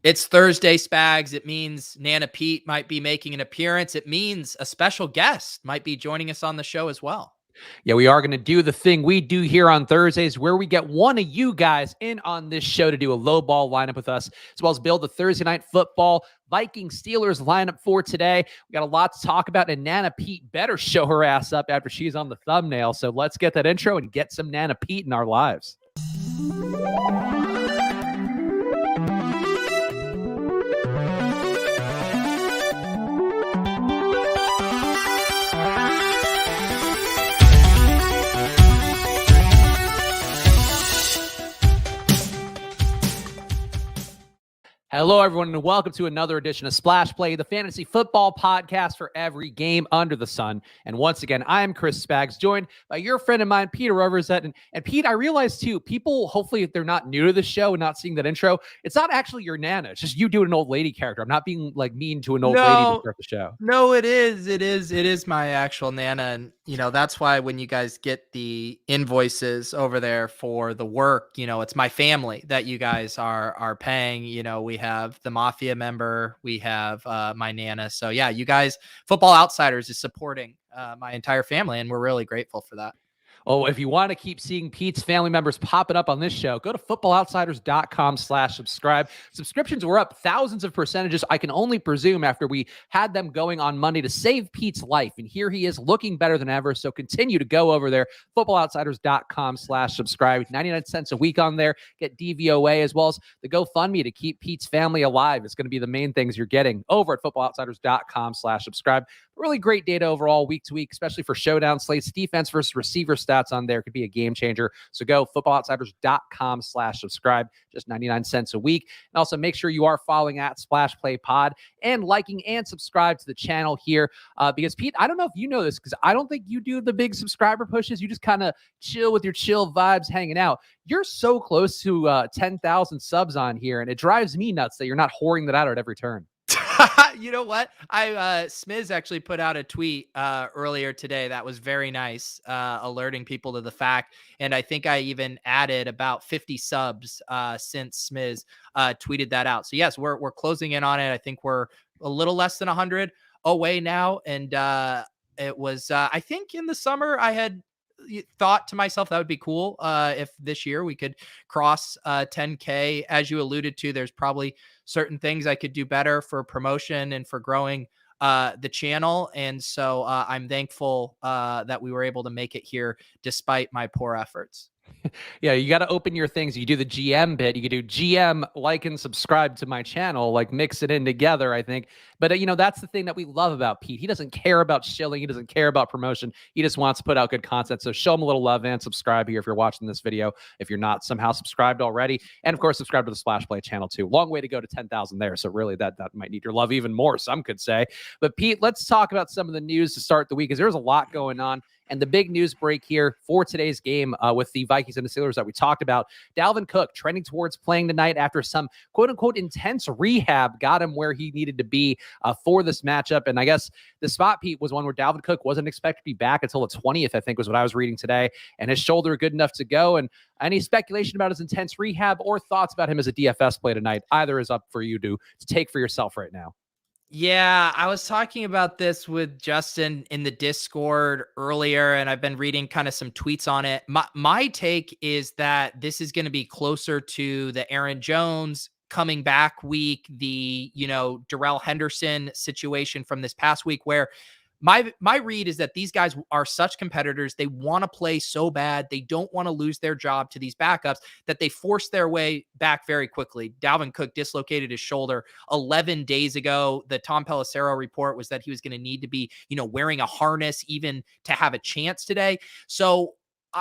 It's Thursday, Spags. It means Nana Pete might be making an appearance. It means a special guest might be joining us on the show as well. Yeah, we are going to do the thing we do here on Thursdays where we get one of you guys in on this show to do a low ball lineup with us, as well as build the Thursday night football Vikings Steelers lineup for today. We got a lot to talk about, and Nana Pete better show her ass up after she's on the thumbnail. So let's get that intro and get some Nana Pete in our lives. Hello, everyone, and welcome to another edition of Splash Play, the fantasy football podcast for every game under the sun. And once again, I am Chris Spags, joined by your friend of mine, Peter Overzet. And Pete, I realized too, people, hopefully, if they're not new to the show and not seeing that intro, it's not actually your Nana. It's just you doing an old lady character. I'm not being like mean to an old lady to start the show. No, it is my actual Nana. And, that's why when you guys get the invoices over there for the work, it's my family that you guys are paying. We have the Mafia member, we have my Nana. So yeah, you guys, Football Outsiders is supporting my entire family, and we're really grateful for that. Oh, if you want to keep seeing Pete's family members popping up on this show, go to footballoutsiders.com/subscribe. Subscriptions were up thousands of percentages. I can only presume after we had them going on Monday to save Pete's life. And here he is looking better than ever. So continue to go over there, footballoutsiders.com/subscribe. 99 cents a week on there. Get DVOA as well as the GoFundMe to keep Pete's family alive. It's going to be the main things you're getting over at footballoutsiders.com/subscribe. Really great data overall week to week, especially for showdown slates, defense versus receiver stats on there could be a game changer. So go footballoutsiders.com/subscribe, just 99 cents a week. And also make sure you are following at Splash Play Pod and liking and subscribe to the channel here. Because Pete, I don't know if you know this, because I don't think you do the big subscriber pushes. You just kind of chill with your chill vibes hanging out. You're so close to 10,000 subs on here, and it drives me nuts that you're not whoring that out at every turn. You know what? Smiz actually put out a tweet earlier today that was very nice, alerting people to the fact. And I think I even added about 50 subs since Smiz tweeted that out. So yes, we're closing in on it. I think we're a little less than 100 away now. And it was, I think in the summer I had thought to myself that would be cool if this year we could cross 10K. As you alluded to, there's probably certain things I could do better for promotion and for growing the channel. And so I'm thankful that we were able to make it here despite my poor efforts. Yeah, you got to open your things. You do the GM bit. You could do GM, like, and subscribe to my channel, like mix it in together, I think. But, that's the thing that we love about Pete. He doesn't care about shilling. He doesn't care about promotion. He just wants to put out good content. So show him a little love and subscribe here if you're watching this video, if you're not somehow subscribed already. And, of course, subscribe to the Splash Play channel, too. Long way to go to 10,000 there. So really, that might need your love even more, some could say. But, Pete, let's talk about some of the news to start the week, because there's a lot going on. And the big news break here for today's game with the Vikings and the Steelers that we talked about, Dalvin Cook trending towards playing tonight after some quote-unquote intense rehab got him where he needed to be for this matchup. And I guess the spot, Pete, was one where Dalvin Cook wasn't expected to be back until the 20th, I think was what I was reading today. And his shoulder good enough to go. And any speculation about his intense rehab or thoughts about him as a DFS play tonight, either is up for you to take for yourself right now. Yeah, I was talking about this with Justin in the Discord earlier, and I've been reading kind of some tweets on it. My take is that this is going to be closer to the Aaron Jones coming back week, the, Darrell Henderson situation from this past week, where my read is that these guys are such competitors. They want to play so bad. They don't want to lose their job to these backups that they force their way back very quickly. Dalvin Cook dislocated his shoulder 11 days ago. The Tom Pelissero report was that he was going to need to be, wearing a harness even to have a chance today. So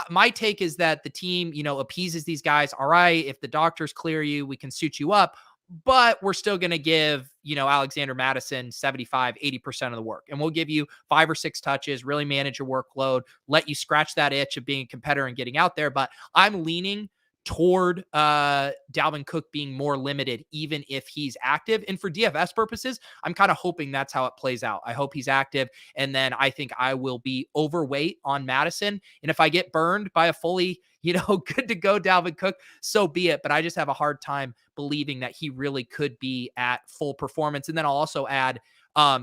my take is that the team, appeases these guys. All right, if the doctors clear you, we can suit you up. But we're still going to give, Alexander Mattison 75, 80% of the work. And we'll give you 5 or 6 touches, really manage your workload, let you scratch that itch of being a competitor and getting out there. But I'm leaning toward Dalvin Cook being more limited, even if he's active. And for DFS purposes, I'm kind of hoping that's how it plays out. I hope he's active. And then I think I will be overweight on Madison. And if I get burned by a fully, good to go Dalvin Cook, so be it. But I just have a hard time believing that he really could be at full performance. And then I'll also add,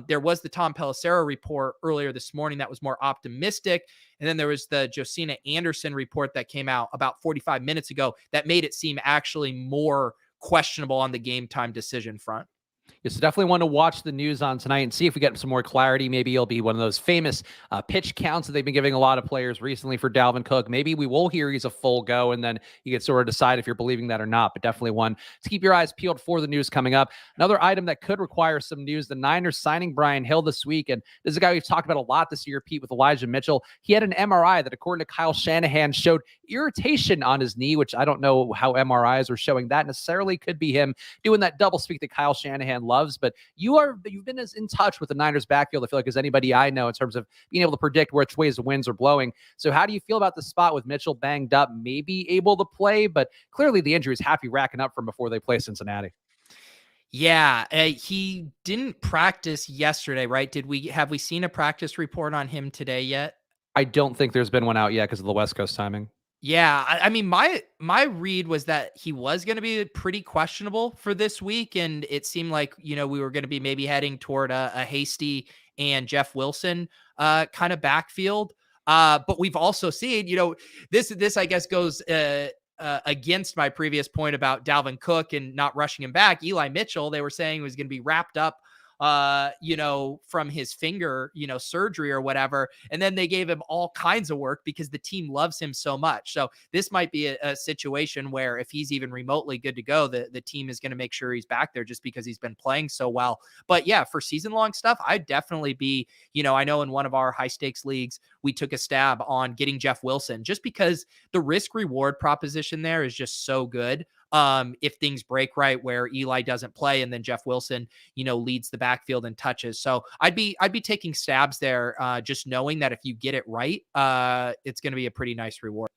there was the Tom Pelissero report earlier this morning that was more optimistic. And then there was the Josina Anderson report that came out about 45 minutes ago that made it seem actually more questionable on the game time decision front. Yes, definitely want to watch the news on tonight and see if we get some more clarity. Maybe it'll be one of those famous pitch counts that they've been giving a lot of players recently for Dalvin Cook. Maybe we will hear he's a full go, and then you can sort of decide if you're believing that or not. But definitely one to keep your eyes peeled for the news coming up. Another item that could require some news, the Niners signing Brian Hill this week. And this is a guy we've talked about a lot this year, Pete, with Elijah Mitchell. He had an MRI that, according to Kyle Shanahan, showed irritation on his knee, which I don't know how MRIs are showing that necessarily. Could be him doing that double speak that Kyle Shanahan loves. But you've been as in touch with the Niners backfield, I feel like, as anybody I know in terms of being able to predict which ways the winds are blowing. So how do you feel about the spot with Mitchell banged up, maybe able to play, but clearly the injuries have to be racking up from before they play Cincinnati? Yeah, he didn't practice yesterday, right? Have we seen a practice report on him today yet? I don't think there's been one out yet because of the West Coast timing. Yeah, I mean, my read was that he was going to be pretty questionable for this week, and it seemed like we were going to be maybe heading toward a Hasty and Jeff Wilson kind of backfield. But we've also seen, this I guess goes against my previous point about Dalvin Cook and not rushing him back. Eli Mitchell, they were saying was going to be wrapped up from his finger, surgery or whatever. And then they gave him all kinds of work because the team loves him so much. So this might be a situation where if he's even remotely good to go, the team is going to make sure he's back there just because he's been playing so well. But yeah, for season long stuff, I'd definitely be, I know in one of our high stakes leagues, we took a stab on getting Jeff Wilson just because the risk reward proposition there is just so good. If things break right where Eli doesn't play and then Jeff Wilson, leads the backfield and touches. So I'd be taking stabs there, just knowing that if you get it right, it's going to be a pretty nice reward.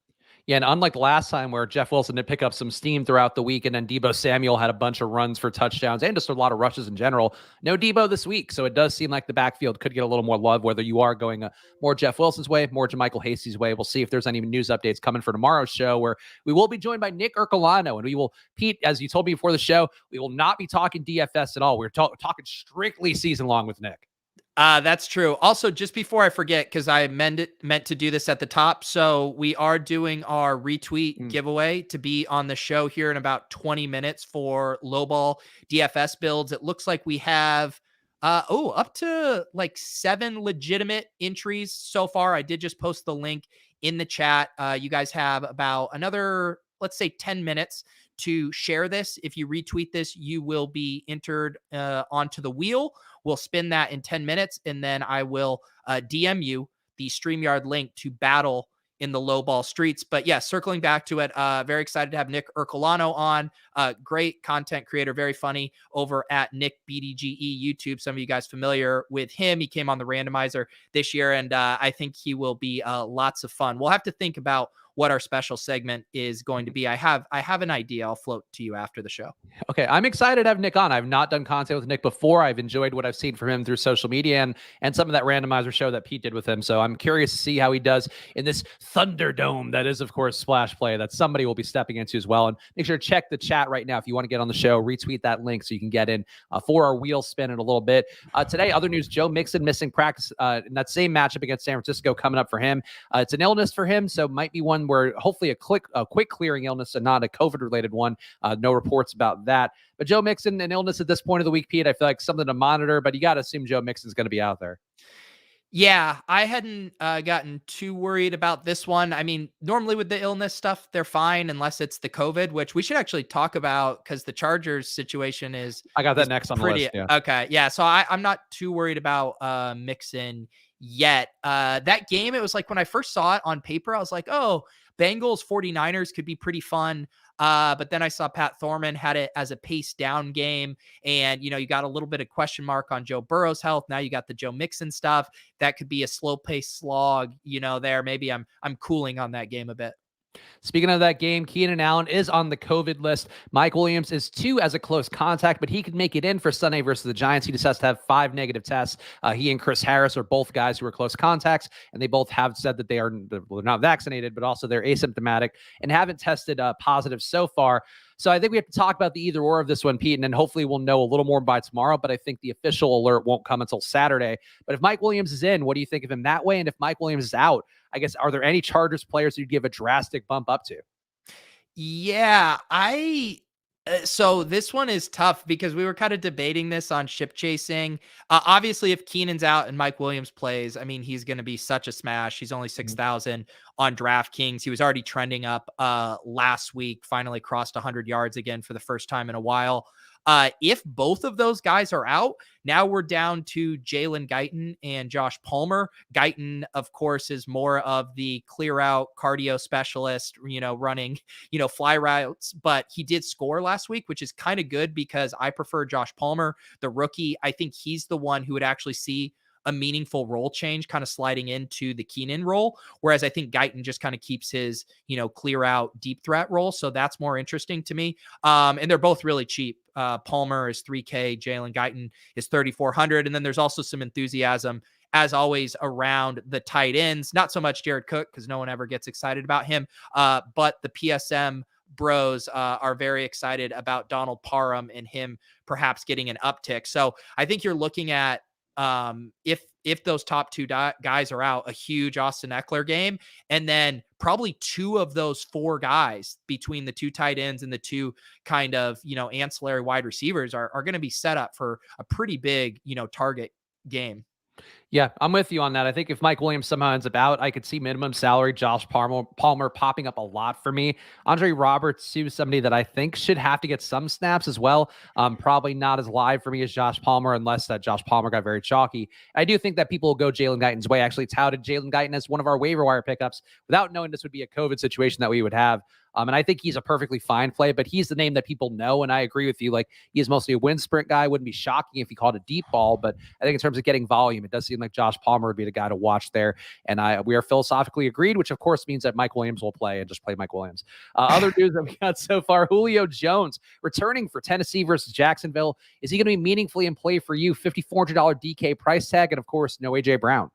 Yeah, and unlike last time where Jeff Wilson did pick up some steam throughout the week, and then Deebo Samuel had a bunch of runs for touchdowns and just a lot of rushes in general, no Deebo this week. So it does seem like the backfield could get a little more love, whether you are going more Jeff Wilson's way, more JaMychal Hasty's way. We'll see if there's any news updates coming for tomorrow's show, where we will be joined by Nick Ercolano, and we will, Pete, as you told me before the show, we will not be talking DFS at all. We're talking strictly season long with Nick. That's true. Also, just before I forget, because I meant to do this at the top. So we are doing our retweet giveaway to be on the show here in about 20 minutes for lowball DFS builds. It looks like we have up to like 7 legitimate entries so far. I did just post the link in the chat. You guys have about another, let's say, 10 minutes to share this. If you retweet this, you will be entered onto the wheel. We'll spin that in 10 minutes, and then I will DM you the StreamYard link to battle in the low ball streets. But yeah, circling back to it, very excited to have Nick Ercolano on. Great content creator, very funny over at Nick BDGE YouTube. Some of you guys familiar with him. He came on the randomizer this year, and I think he will be lots of fun. We'll have to think about what our special segment is going to be. I have an idea. I'll float to you after the show. Okay. I'm excited to have Nick on. I've not done content with Nick before. I've enjoyed what I've seen from him through social media and some of that randomizer show that Pete did with him. So I'm curious to see how he does in this Thunderdome that is, of course, Splash Play that somebody will be stepping into as well. And make sure to check the chat right now if you want to get on the show. Retweet that link so you can get in for our wheel spin in a little bit. Today, other news, Joe Mixon missing practice in that same matchup against San Francisco coming up for him. It's an illness for him, so might be one where hopefully a quick clearing illness and not a COVID-related one. No reports about that. But Joe Mixon, an illness at this point of the week, Pete, I feel like something to monitor, but you got to assume Joe Mixon's going to be out there. Yeah, I hadn't gotten too worried about this one. I mean, normally with the illness stuff, they're fine unless it's the COVID, which we should actually talk about because the Chargers situation is. I got that next on the list. Yeah. Okay. Yeah. So I'm not too worried about Mixon yet. That game, it was like when I first saw it on paper, I was like, oh, Bengals 49ers could be pretty fun. But then I saw Pat Thorman had it as a pace down game. And, you got a little bit of question mark on Joe Burrow's health. Now you got the Joe Mixon stuff. That could be a slow pace slog, there. Maybe I'm cooling on that game a bit. Speaking of that game, Keenan Allen is on the COVID list. Mike Williams is 2 as a close contact, but he could make it in for Sunday versus the Giants. He just has to have 5 negative tests. He and Chris Harris are both guys who are close contacts, and they both have said that they're not vaccinated, but also they're asymptomatic and haven't tested positive so far. So I think we have to talk about the either or of this one, Pete, and then hopefully we'll know a little more by tomorrow. But I think the official alert won't come until Saturday. But if Mike Williams is in, what do you think of him that way? And if Mike Williams is out, I guess, are there any Chargers players you'd give a drastic bump up to? Yeah, so this one is tough because we were kind of debating this on ship chasing. Obviously, if Keenan's out and Mike Williams plays, I mean, he's going to be such a smash. He's only 6,000 on DraftKings. He was already trending up last week, finally crossed 100 yards again for the first time in a while. If both of those guys are out, now we're down to Jalen, Guyton, and Josh Palmer. Guyton, of course, is more of the clear out cardio specialist, running, fly routes, but he did score last week, which is kind of good because I prefer Josh Palmer, the rookie. I think he's the one who would actually see a meaningful role change kind of sliding into the Keenan role. Whereas I think Guyton just kind of keeps his, clear out deep threat role. So that's more interesting to me. And they're both really cheap. Palmer is 3K, Jalen Guyton is 3,400. And then there's also some enthusiasm, as always, around the tight ends. Not so much Jared Cook because no one ever gets excited about him. But the PSM bros are very excited about Donald Parham and him perhaps getting an uptick. So I think you're looking at, if those top two guys are out, a huge Austin Eckler game, and then probably 2 of those 4 guys between the 2 tight ends and the 2 kind of, ancillary wide receivers are going to be set up for a pretty big, target game. Yeah, I'm with you on that. I think if Mike Williams somehow ends up out, I could see minimum salary Josh Palmer popping up a lot for me. Andre Roberts, too, somebody that I think should have to get some snaps as well. Probably not as live for me as Josh Palmer, unless that Josh Palmer got very chalky. I do think that people will go Jalen Guyton's way. Actually, touted Jalen Guyton as one of our waiver wire pickups without knowing this would be a COVID situation that we would have. And I think he's a perfectly fine play, but he's the name that people know. And I agree with you. Like, he is mostly a wind sprint guy. Wouldn't be shocking if he called a deep ball, but I think in terms of getting volume, it does seem like Josh Palmer would be the guy to watch there. And we are philosophically agreed, which of course means that Mike Williams will play and just play Mike Williams. Other news that we got so far, Julio Jones returning for Tennessee versus Jacksonville. Is he going to be meaningfully in play for you? $5,400 DK price tag. And of course, no AJ Brown.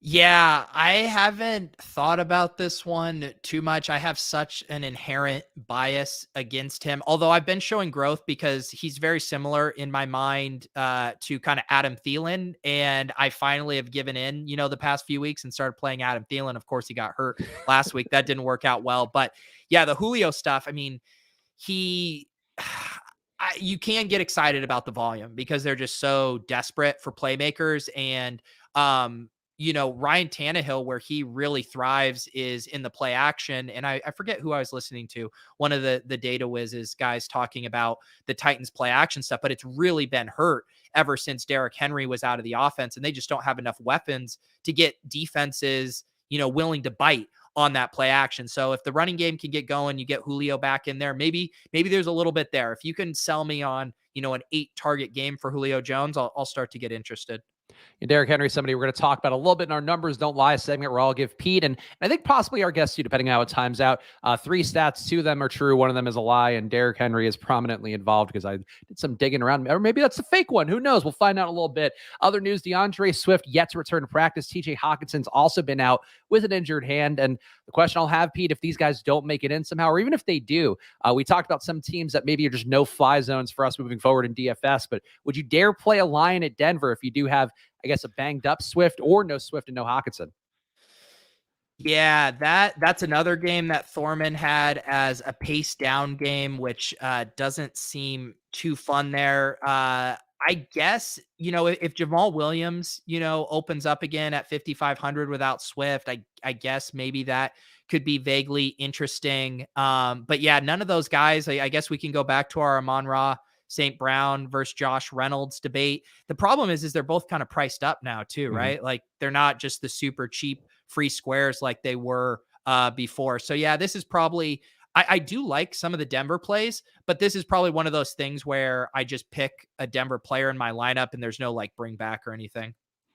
Yeah, I haven't thought about this one too much. I have such an inherent bias against him, although I've been showing growth because he's very similar in my mind to kind of Adam Thielen. And I finally have given in, the past few weeks and started playing Adam Thielen. Of course, he got hurt last week. That didn't work out well. But yeah, the Julio stuff, I mean, you can get excited about the volume because they're just so desperate for playmakers. And, Ryan Tannehill, where he really thrives is in the play action. And I forget who I was listening to, one of the data whizzes guys talking about the Titans play action stuff, but it's really been hurt ever since Derrick Henry was out of the offense. And they just don't have enough weapons to get defenses, willing to bite on that play action. So if the running game can get going, you get Julio back in there. Maybe there's a little bit there. If you can sell me on, an 8 target game for Julio Jones, I'll start to get interested. And Derrick Henry, somebody we're going to talk about a little bit in our numbers don't lie segment where I'll give Pete and I think possibly our guests too, depending on how it times out. 3 stats, 2 of them are true, 1 of them is a lie, and Derrick Henry is prominently involved because I did some digging around, or maybe that's a fake one. Who knows? We'll find out a little bit. Other news: Deandre Swift yet to return to practice. TJ Hawkinson's also been out with an injured hand. And the question I'll have, Pete, if these guys don't make it in somehow, or even if they do, we talked about some teams that maybe are just no-fly zones for us moving forward in DFS. But would you dare play a line at Denver if you do have, I guess, a banged up Swift or no Swift and no Hawkinson? Yeah, that's another game that Thorman had as a pace down game, which doesn't seem too fun there. I guess, if Jamal Williams, opens up again at 5,500 without Swift, I guess maybe that could be vaguely interesting. But yeah, none of those guys, I guess we can go back to our Amon-Ra St. Brown versus Josh Reynolds debate. The problem is they're both kind of priced up now too, right? Like they're not just the super cheap free squares like they were before. So yeah, this is probably, I do like some of the Denver plays, but this is probably one of those things where I just pick a Denver player in my lineup and there's no like bring back or anything.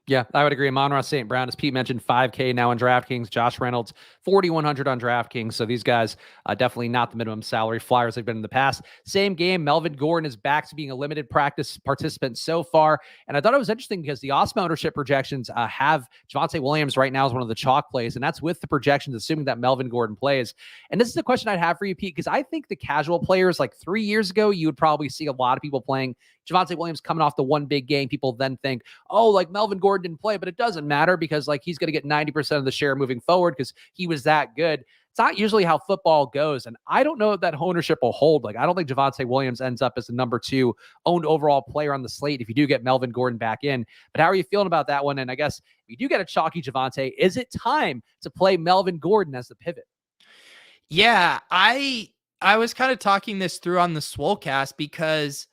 Yeah, I would agree. Amon-Ra St. Brown, as Pete mentioned, 5K now on DraftKings. Josh Reynolds, 4,100 on DraftKings. So these guys, definitely not the minimum salary flyers they've been in the past. Same game, Melvin Gordon is back to being a limited practice participant so far. And I thought it was interesting because the Awesome ownership projections have Javonte Williams right now as one of the chalk plays. And that's with the projections, assuming that Melvin Gordon plays. And this is a question I'd have for you, Pete, because I think the casual players like 3 years ago, you would probably see a lot of people playing Javonte Williams coming off the one big game. People then think, oh, like Melvin Gordon didn't play, but it doesn't matter because like he's going to get 90% of the share moving forward because he was that good. It's not usually how football goes. And I don't know if that ownership will hold. Like, I don't think Javonte Williams ends up as the number 2 owned overall player on the slate if you do get Melvin Gordon back in. But how are you feeling about that one? And I guess if you do get a chalky Javonte, is it time to play Melvin Gordon as the pivot? Yeah, I was kind of talking this through on the Swolecast because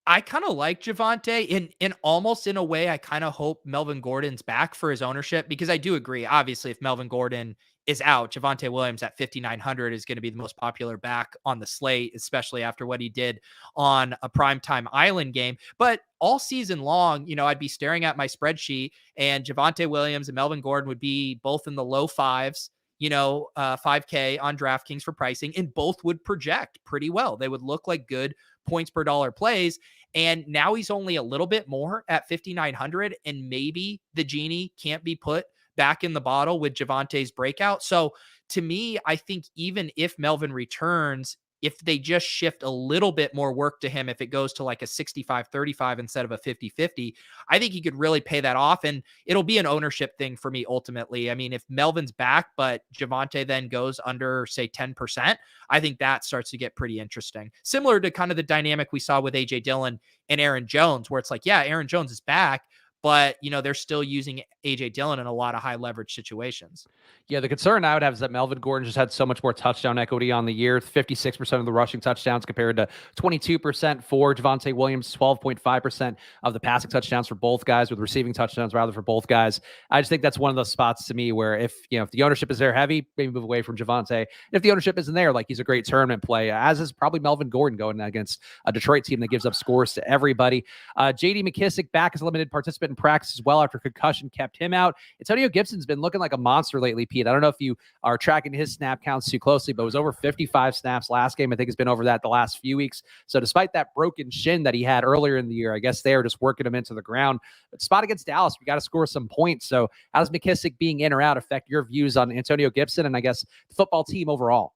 I kind of like Javonte in almost in a way. I kind of hope Melvin Gordon's back for his ownership because I do agree. Obviously, if Melvin Gordon is out, Javonte Williams at 5,900 is going to be the most popular back on the slate, especially after what he did on a primetime Island game. But all season long, I'd be staring at my spreadsheet and Javonte Williams and Melvin Gordon would be both in the low fives. 5K on DraftKings for pricing, and both would project pretty well. They would look like good points per dollar plays. And now he's only a little bit more at 5,900. And maybe the genie can't be put back in the bottle with Javonte's breakout. So to me, I think even if Melvin returns, if they just shift a little bit more work to him, if it goes to like a 65-35 instead of a 50-50, I think he could really pay that off. And it'll be an ownership thing for me ultimately. I mean, if Melvin's back, but Javonte then goes under, say, 10%, I think that starts to get pretty interesting. Similar to kind of the dynamic we saw with AJ Dillon and Aaron Jones, where it's like, yeah, Aaron Jones is back, but they're still using AJ Dillon in a lot of high leverage situations. Yeah, the concern I would have is that Melvin Gordon just had so much more touchdown equity on the year, 56% of the rushing touchdowns compared to 22% for Javonte Williams, 12.5% of the passing touchdowns for both guys, with receiving touchdowns rather for both guys. I just think that's one of those spots to me where if the ownership is there heavy, maybe move away from Javonte. If the ownership isn't there, like he's a great tournament play, as is probably Melvin Gordon going against a Detroit team that gives up scores to everybody. JD McKissic back as a limited participant in practice as well after concussion kept him out. Antonio Gibson's been looking like a monster lately, Pete. I don't know if you are tracking his snap counts too closely, but it was over 55 snaps last game. I think it's been over that the last few weeks. So despite that broken shin that he had earlier in the year, I guess they're just working him into the ground. But spot against Dallas, we got to score some points. So how does McKissic being in or out affect your views on Antonio Gibson and I guess the football team overall?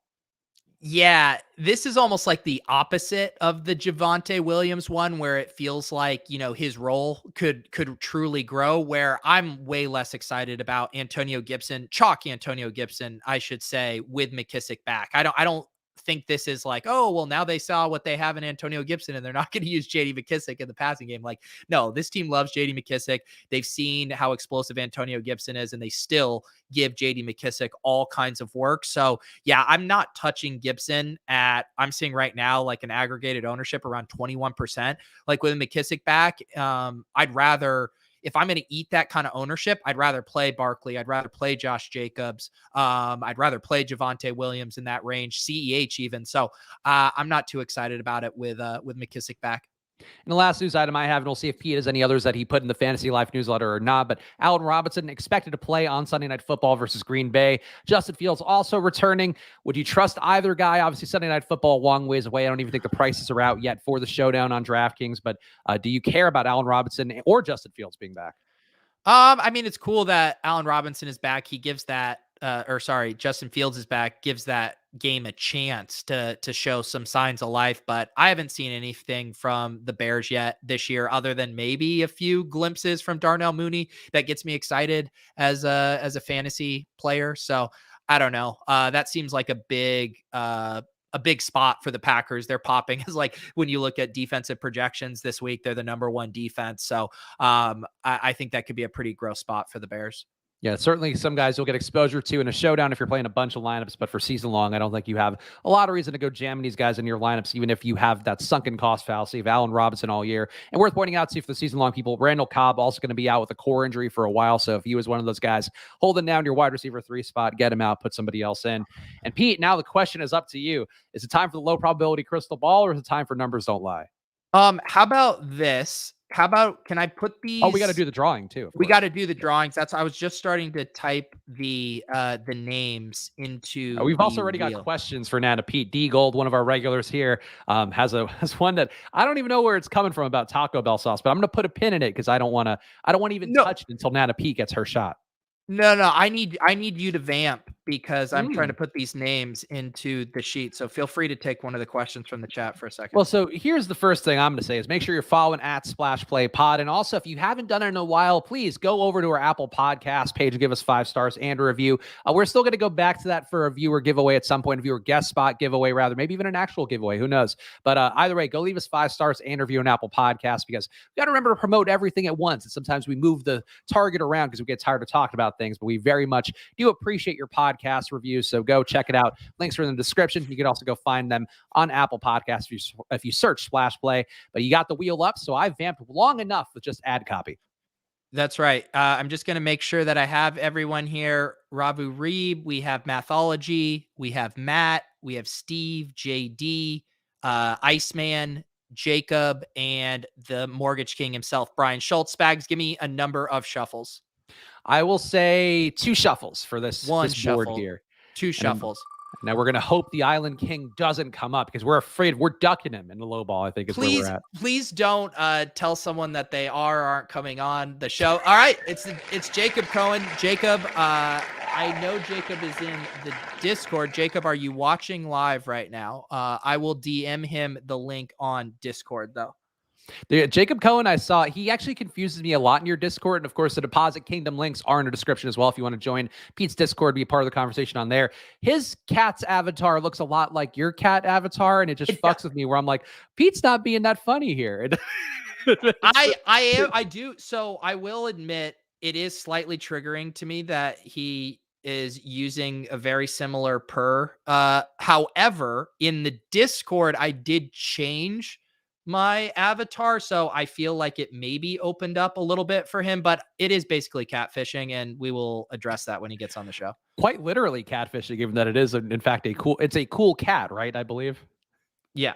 Yeah, this is almost like the opposite of the Javonte Williams one, where it feels like, his role could truly grow, where I'm way less excited about Antonio Gibson, chalk Antonio Gibson, I should say, with McKissic back. I don't think this is like, oh, well, now they saw what they have in Antonio Gibson and they're not going to use JD McKissic in the passing game. Like, no, this team loves JD McKissic. They've seen how explosive Antonio Gibson is, and they still give JD McKissic all kinds of work. So yeah, I'm not touching Gibson I'm seeing right now, like an aggregated ownership around 21%. Like with McKissic back, I'd rather, if I'm going to eat that kind of ownership, I'd rather play Barkley. I'd rather play Josh Jacobs. I'd rather play Javonte Williams in that range, CEH even. So I'm not too excited about it with McKissic back. And the last news item I have, and we'll see if Pete has any others that he put in the Fantasy Life newsletter or not, but Allen Robinson expected to play on Sunday Night Football versus Green Bay. Justin Fields also returning. Would you trust either guy? Obviously, Sunday Night Football, a long ways away. I don't even think the prices are out yet for the showdown on DraftKings, but do you care about Allen Robinson or Justin Fields being back? I mean, it's cool that Allen Robinson is back. He gives that, Justin Fields is back, gives that game a chance to show some signs of life. But I haven't seen anything from the Bears yet this year, other than maybe a few glimpses from Darnell Mooney that gets me excited as a fantasy player. So I don't know. That seems like a big spot for the Packers. They're popping as, like, when you look at defensive projections this week, they're the number one defense. So I think that could be a pretty gross spot for the Bears. Yeah, certainly some guys you'll get exposure to in a showdown if you're playing a bunch of lineups, but for season long, I don't think you have a lot of reason to go jamming these guys in your lineups, even if you have that sunken cost fallacy of Allen Robinson all year. And worth pointing out, see, for the season long people, Randall Cobb also going to be out with a core injury for a while. So if he was one of those guys holding down your wide receiver 3 spot, get him out, put somebody else in. And Pete, now the question is up to you. Is it time for the low probability crystal ball, or is it time for numbers don't lie? How about this? how about, can I put these? Oh, we got to do the drawing too. Of We course. got to do the drawings. I was just starting to type the names into We've the also already got wheel. questions for Nana Pete. D Gold, one of our regulars here, has one that I don't even know where it's coming from about Taco Bell sauce, but I'm going to put a pin in it because I don't want to even No, touch it until Nana Pete gets her shot. no. I need you to vamp because I'm trying to Mm. put these names into the sheet. So feel free to take one of the questions from the chat for a second. Well, so here's the first thing I'm going to say is make sure you're following at Splash Play Pod. And also, if you haven't done it in a while, please go over to our Apple Podcast page and give us 5 stars and a review. We're still going to go back to that for a viewer giveaway at some point, a viewer guest spot giveaway, rather, maybe even an actual giveaway. Who knows? But either way, go leave us 5 stars and a review on Apple Podcasts because we got to remember to promote everything at once. And sometimes we move the target around because we get tired of talking about things, but we very much do appreciate your podcast reviews. So go check it out. Links are in the description. You can also go find them on Apple Podcasts if you search Splash Play. But you got the wheel up, so I vamped long enough with just ad copy. That's right. I'm just going to make sure that I have everyone here. Ravu Reeb, we have Mathology, we have Matt, we have Steve, JD, Iceman, Jacob, and the Mortgage King himself, Brian Schultz. Spags, give me a number of shuffles. I will say 2 shuffles for this board shuffle here. 2 shuffles. Now we're going to hope the Island King doesn't come up because we're afraid we're ducking him in the low ball, I think is where we're at. Please don't tell someone that they are or aren't coming on the show. All right, it's Jacob Cohen. Jacob, I know Jacob is in the Discord. Jacob, are you watching live right now? I will DM him the link on Discord, though. Jacob Cohen, I saw, he actually confuses me a lot in your Discord. And of course, the Deposit Kingdom links are in the description as well. If you want to join Pete's Discord, be a part of the conversation on there. His cat's avatar looks a lot like your cat avatar. And it just fucks with me where I'm like, Pete's not being that funny here. I do. So I will admit it is slightly triggering to me that he is using a very similar purr. However, in the Discord, I did change my avatar, so I feel like it maybe opened up a little bit for him, but it is basically catfishing, and we will address that when he gets on the show. Quite literally catfishing, given that it is, in fact, it's a cool cat, right? I believe. Yeah.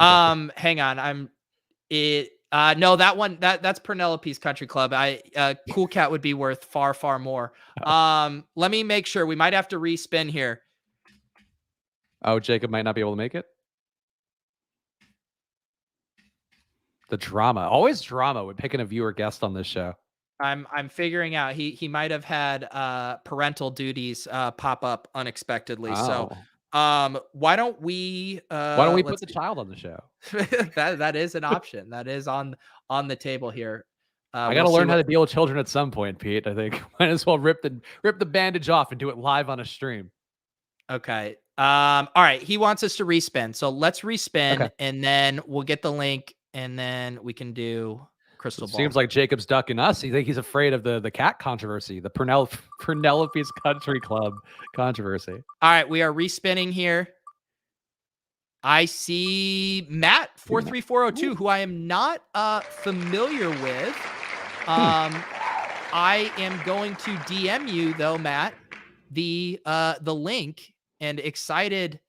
Hang on. No, that one, that's Penelope's Country Club. Cool cat would be worth far, far more. Let me make sure. We might have to respin here. Oh, Jacob might not be able to make it. The drama, always drama with picking a viewer guest on this show. I'm figuring out he might have had parental duties pop up unexpectedly. Oh. So why don't we put the child on the show? that is an option. That is on the table here. I got to learn how to deal with children at some point, Pete. I think might as well rip the bandage off and do it live on a stream. Okay. All right. He wants us to respin. So let's respin and then we'll get the link and then we can do crystal ball. Seems like Jacob's ducking us. You think he's afraid of the cat controversy, the Penelope's Country Club controversy. All right. We are respinning here. I see Matt 43402, who I am not familiar with. I am going to DM you though, Matt, the link, and excited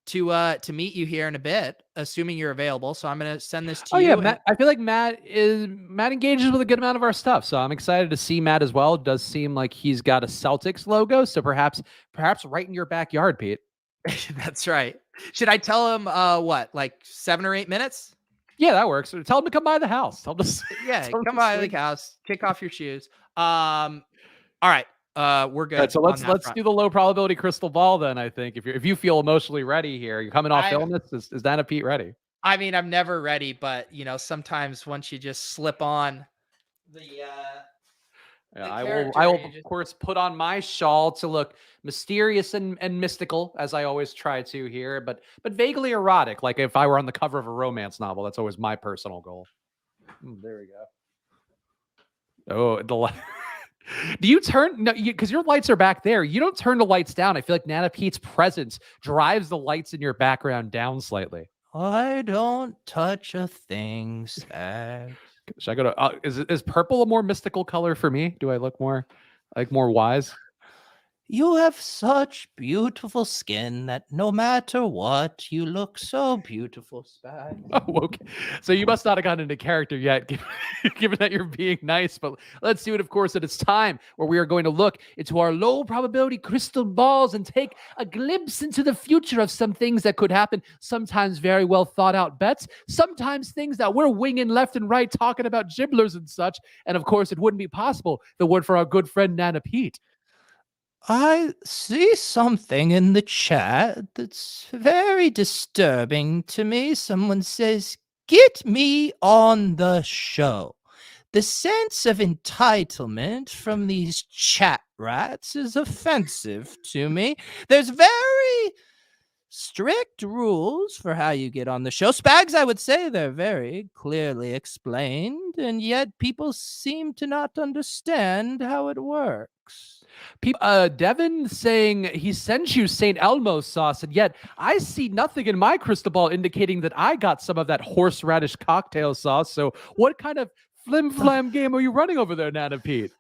to meet you here in a bit, assuming you're available. So I'm going to send this to you. Oh yeah, Matt. I feel like Matt engages with a good amount of our stuff. So I'm excited to see Matt as well. It does seem like he's got a Celtics logo. So perhaps right in your backyard, Pete. That's right. Should I tell him what, like 7 or 8 minutes? Yeah, that works. Tell him to come by the house. Come by the house. Kick off your shoes. All right. We're good. Right, so let's do the low probability crystal ball then. I think if you feel emotionally ready here, you're coming off illness. Is Nana Pete ready? I mean, I'm never ready, but sometimes once you just slip on the I will of course put on my shawl to look mysterious and mystical, as I always try to here, but vaguely erotic, like if I were on the cover of a romance novel. That's always my personal goal. There we go. Oh, do you turn because your lights are back there? You don't turn the lights down. I feel like Nana Pete's presence drives the lights in your background down slightly. I don't touch a thing, Spags. Should I go to? Is purple a more mystical color for me? Do I look more wise? You have such beautiful skin that no matter what, you look so beautiful, Spags. Oh, okay. So you must not have gotten into character yet, given that you're being nice. But let's do it, of course, at it's time where we are going to look into our low probability crystal balls and take a glimpse into the future of some things that could happen. Sometimes very well thought out bets, sometimes things that we're winging left and right, talking about gibblers and such. And of course, it wouldn't be possible. The word for our good friend Nana Pete. I see something in the chat that's very disturbing to me. Someone says, "Get me on the show." The sense of entitlement from these chat rats is offensive to me. There's very strict rules for how you get on the show. Spags, I would say they're very clearly explained, and yet people seem to not understand how it works. Devin saying he sent you St. Elmo sauce, and yet I see nothing in my crystal ball indicating that I got some of that horseradish cocktail sauce. So, what kind of flim flam game are you running over there, Nana Pete?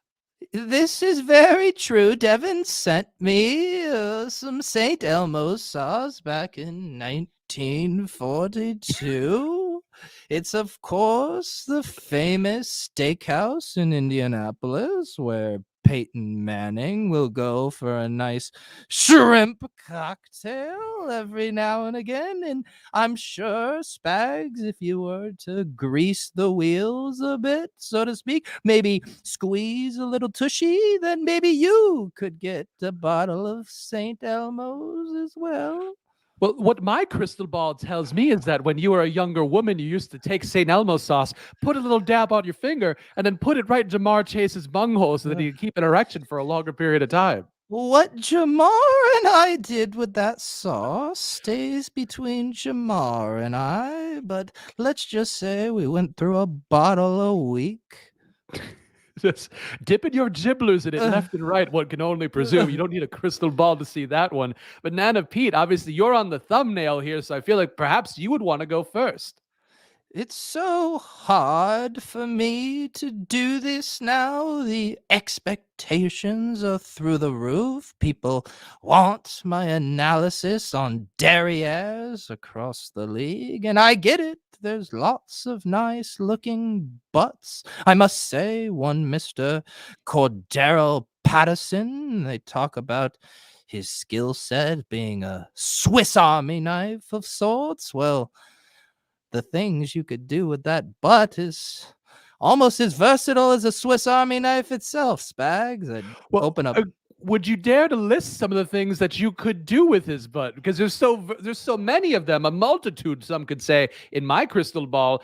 This is very true. Devin sent me some St. Elmo sauce back in 1942. It's, of course, the famous steakhouse in Indianapolis where Peyton Manning will go for a nice shrimp cocktail every now and again. And I'm sure, Spags, if you were to grease the wheels a bit, so to speak, maybe squeeze a little tushy, then maybe you could get a bottle of St. Elmo's as well. Well, what my crystal ball tells me is that when you were a younger woman, you used to take St. Elmo sauce, put a little dab on your finger, and then put it right in Jamar Chase's bunghole so that he could keep an erection for a longer period of time. What Jamar and I did with that sauce stays between Jamar and I, but let's just say we went through a bottle a week. Just dipping your gibblers in it left and right, one can only presume. You don't need a crystal ball to see that one. But Nana Pete, obviously you're on the thumbnail here, so I feel like perhaps you would want to go first. It's so hard for me to do this now. The expectations are through the roof. People want my analysis on derrieres across the league, and I get it. There's lots of nice looking butts. I must say, one Mr. Corduro Patterson, they talk about his skill set being a Swiss Army knife of sorts. Well, the things you could do with that butt is almost as versatile as a Swiss Army knife itself, Spags. I'd open up. Would you dare to list some of the things that you could do with his butt? Because there's so many of them, a multitude, some could say, in my crystal ball.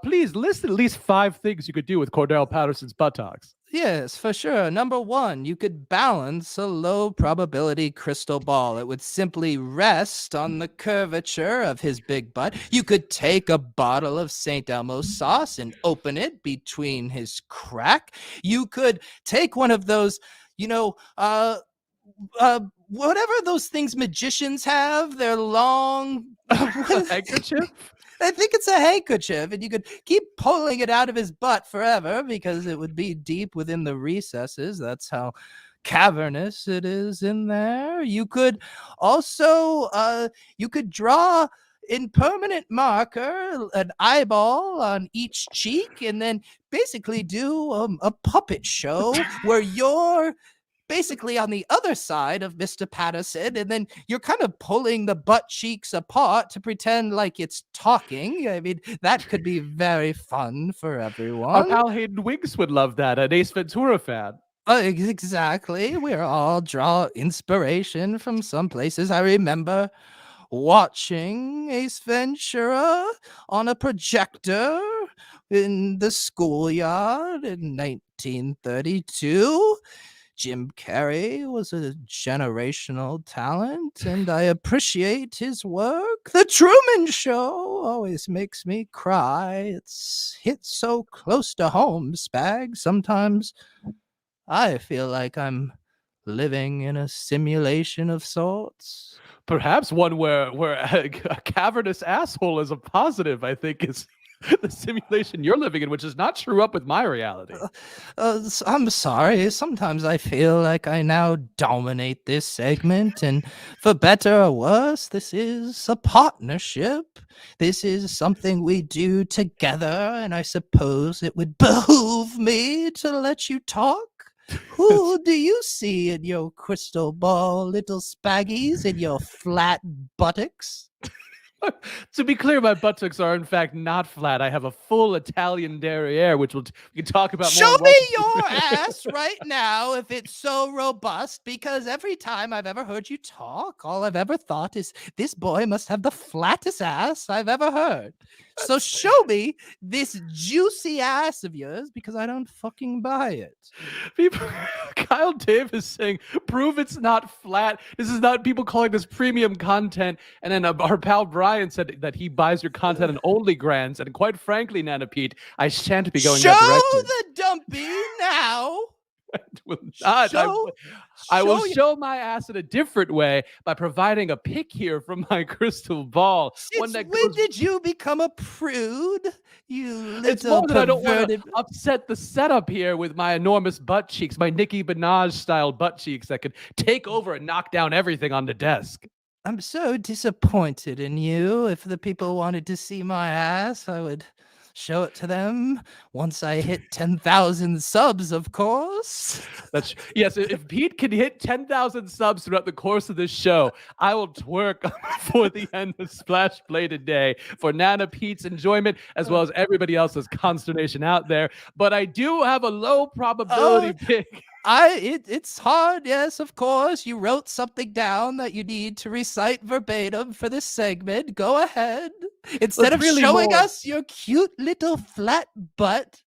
Please list at least 5 things you could do with Cordell Patterson's buttocks. Yes, for sure. Number one, you could balance a low probability crystal ball. It would simply rest on the curvature of his big butt. You could take a bottle of St. Elmo sauce and open it between his crack. You could take one of those, whatever those things magicians have, they're long handkerchief. I think it's a handkerchief, and you could keep pulling it out of his butt forever because it would be deep within the recesses. That's how cavernous it is in there. You could also you could draw in permanent marker an eyeball on each cheek, and then basically do a puppet show where you're basically on the other side of Mr. Patterson, and then you're kind of pulling the butt cheeks apart to pretend like it's talking. I mean, that could be very fun for everyone. Our pal Hayden Wiggs would love that, an Ace Ventura fan. Exactly. We're all draw inspiration from some places. I remember watching Ace Ventura on a projector in the schoolyard in 1932. Jim Carrey was a generational talent, and I appreciate his work. The Truman Show always makes me cry. It's hit so close to home, Spag. Sometimes I feel like I'm living in a simulation of sorts. Perhaps one where a cavernous asshole is a positive, I think is the simulation you're living in, which does not true up with my reality. I'm sorry. Sometimes I feel like I now dominate this segment, and for better or worse, this is a partnership. This is something we do together, and I suppose it would behoove me to let you talk. Who do you see in your crystal ball, little spaggies, in your flat buttocks? To be clear, my buttocks are in fact not flat. I have a full Italian derriere, which we can talk about Show more. me your ass right now if it's so robust, because every time I've ever heard you talk, all I've ever thought is this boy must have the flattest ass I've ever heard. So show me this juicy ass of yours, because I don't fucking buy it. People, Kyle Davis saying, prove it's not flat. This is not people calling this premium content. And then our pal Brian said that he buys your content in OnlyGrants. And quite frankly, Nana Pete, I shan't be going that direction. Show the dumpy now. Will not. I will show my ass in a different way by providing a pic here from my crystal ball. When did you become a prude? You little It's more that I don't want perverted. to upset the setup here with my enormous butt cheeks, my Nicki Minaj style butt cheeks that could take over and knock down everything on the desk. I'm so disappointed in you. If the people wanted to see my ass, I would show it to them once I hit 10,000 subs, of course. That's yes. If Pete can hit 10,000 subs throughout the course of this show, I will twerk for the end of Splash Play today for Nana Pete's enjoyment as well as everybody else's consternation out there. But I do have a low probability pick. It's hard, yes, of course. You wrote something down that you need to recite verbatim for this segment. Go ahead. Instead of really showing us your cute little flat butt.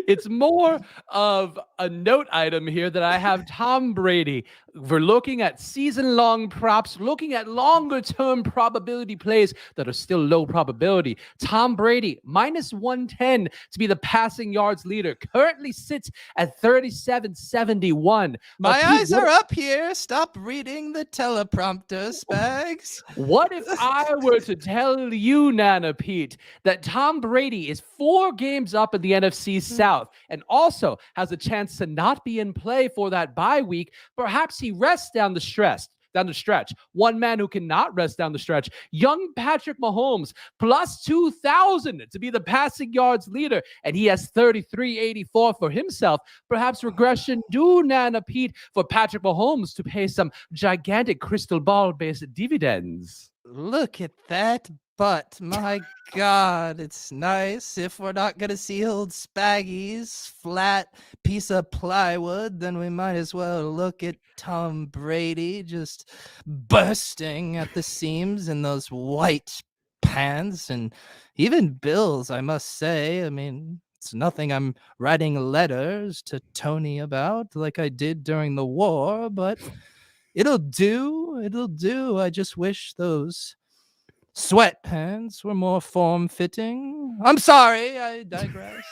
It's more of a note item here that I have Tom Brady. We're looking at season-long props, looking at longer-term probability plays that are still low probability. Tom Brady, minus 110 to be the passing yards leader. Currently sits at 37.71. My eyes are up here. Stop reading the teleprompter, Spags. What if I were to tell you, Nana Pete, that Tom Brady is 4 games up in the NFC South and also has a chance to not be in play for that bye week? Perhaps he rests down the stretch. One man who cannot rest down the stretch, young Patrick Mahomes, plus 2,000 to be the passing yards leader, and he has 33.84 for himself. Perhaps regression due, Nana Pete, for Patrick Mahomes to pay some gigantic crystal ball-based dividends. Look at that butt. My God, it's nice. If we're not going to see old Spaggy's flat piece of plywood, then we might as well look at Tom Brady just bursting at the seams in those white pants, and even Bills, I must say. I mean, it's nothing I'm writing letters to Tony about like I did during the war, but it'll do. It'll do. I just wish those sweatpants were more form-fitting. I'm sorry, I digress.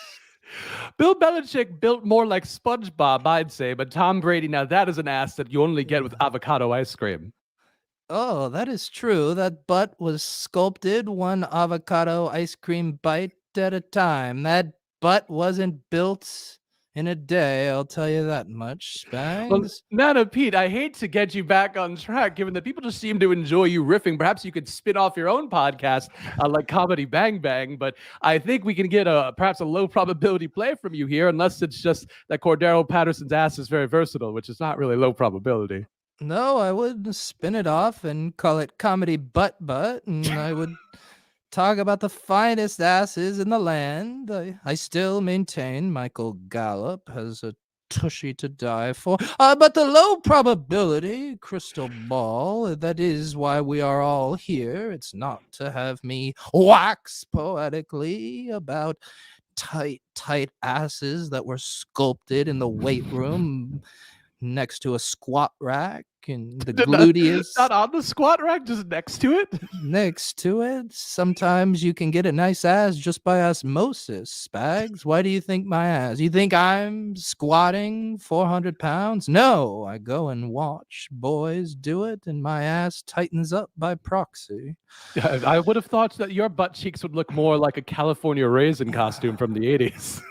Bill Belichick built more like SpongeBob, I'd say, but Tom Brady, now that is an ass that you only get with avocado ice cream. Oh, that is true. That butt was sculpted one avocado ice cream bite at a time. That butt wasn't built in a day, I'll tell you that much, Spags. Well, Nana Pete, I hate to get you back on track, given that people just seem to enjoy you riffing. Perhaps you could spin off your own podcast like Comedy Bang Bang, but I think we can get perhaps a low probability play from you here, unless it's just that Corduro Patterson's ass is very versatile, which is not really low probability. No, I would spin it off and call it Comedy Butt, and I would talk about the finest asses in the land. I still maintain Michael Gallup has a tushy to die for. But the low probability crystal ball, that is why we are all here. It's not to have me wax poetically about tight asses that were sculpted in the weight room. next to a squat rack and the gluteus Not on the squat rack, just next to it. next to it. Sometimes you can get a nice ass just by osmosis. Spags, why do you think my ass? You think I'm squatting 400 pounds? No, I go and watch boys do it, and my ass tightens up by proxy. I would have thought that your butt cheeks would look more like a California raisin costume from the 80s.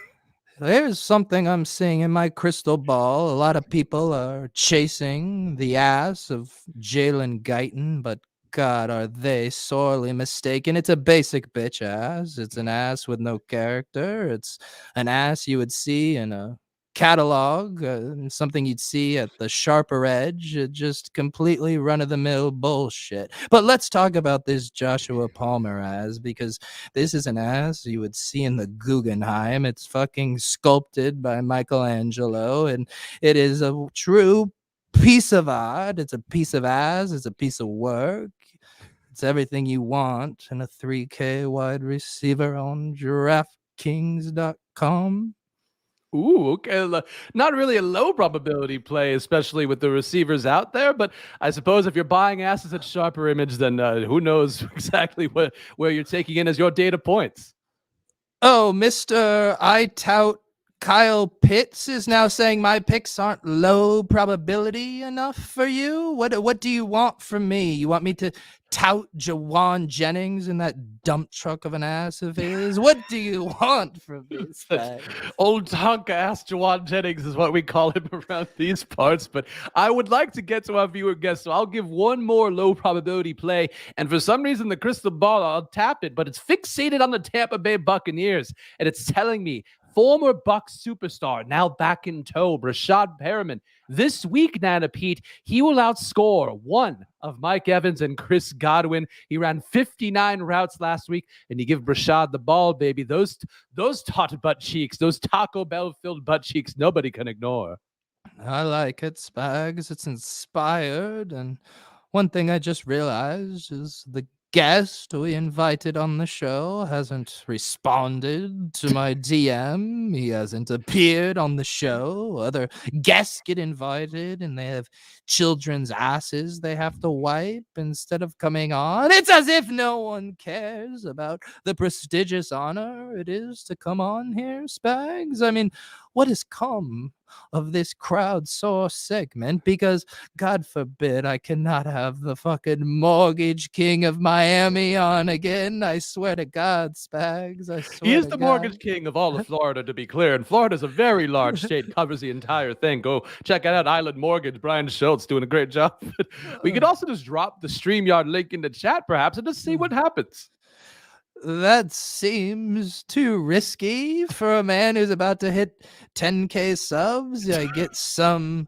There's something I'm seeing in my crystal ball. A lot of people are chasing the ass of Jalen Guyton, but God, are they sorely mistaken. It's a basic bitch ass. It's an ass with no character. It's an ass you would see in a catalog, something you'd see at the sharper edge, just completely run-of-the-mill bullshit. But let's talk about this Joshua Palmer ass, because this is an ass you would see in the Guggenheim. It's fucking sculpted by Michelangelo, and it is a true piece of art. It's a piece of ass. It's a piece of work. It's everything you want in a 3K wide receiver on draftkings.com. Ooh, okay. Not really a low probability play, especially with the receivers out there. But I suppose if you're buying asses at sharper image, then who knows exactly where you're taking in as your data points. Oh, Mr. I tout Kyle Pitts is now saying my picks aren't low probability enough for you. What do you want from me? You want me to tout Jawan Jennings in that dump truck of an ass of his? What do you want from me, Spags? Old Tonka ass Jawan Jennings is what we call him around these parts. But I would like to get to our viewer guest, so I'll give one more low probability play. And for some reason, the crystal ball, I'll tap it, but it's fixated on the Tampa Bay Buccaneers, and it's telling me former Bucs superstar, now back in tow, Rashad Perriman. This week, Nana Pete, he will outscore one of Mike Evans and Chris Godwin. He ran 59 routes last week, and you give Rashad the ball, baby. Those taut butt cheeks, those Taco Bell-filled butt cheeks, nobody can ignore. I like it, Spags. It's inspired. And one thing I just realized is the guest we invited on the show hasn't responded to my DM. He hasn't appeared on the show. Other guests get invited and they have children's asses they have to wipe instead of coming on. It's as if no one cares about the prestigious honor it is to come on here, Spags. I mean, what has come of this crowdsource segment? Because God forbid I cannot have the fucking mortgage king of Miami on again. I swear to God, Spags. I swear he is to the God. mortgage king of all of Florida, to be clear. And Florida's a very large state, covers the entire thing. Go check it out. Island Mortgage, Brian Schultz doing a great job. We could also just drop the StreamYard link in the chat, perhaps, and just see what happens. That seems too risky for a man who's about to hit 10K subs. I get some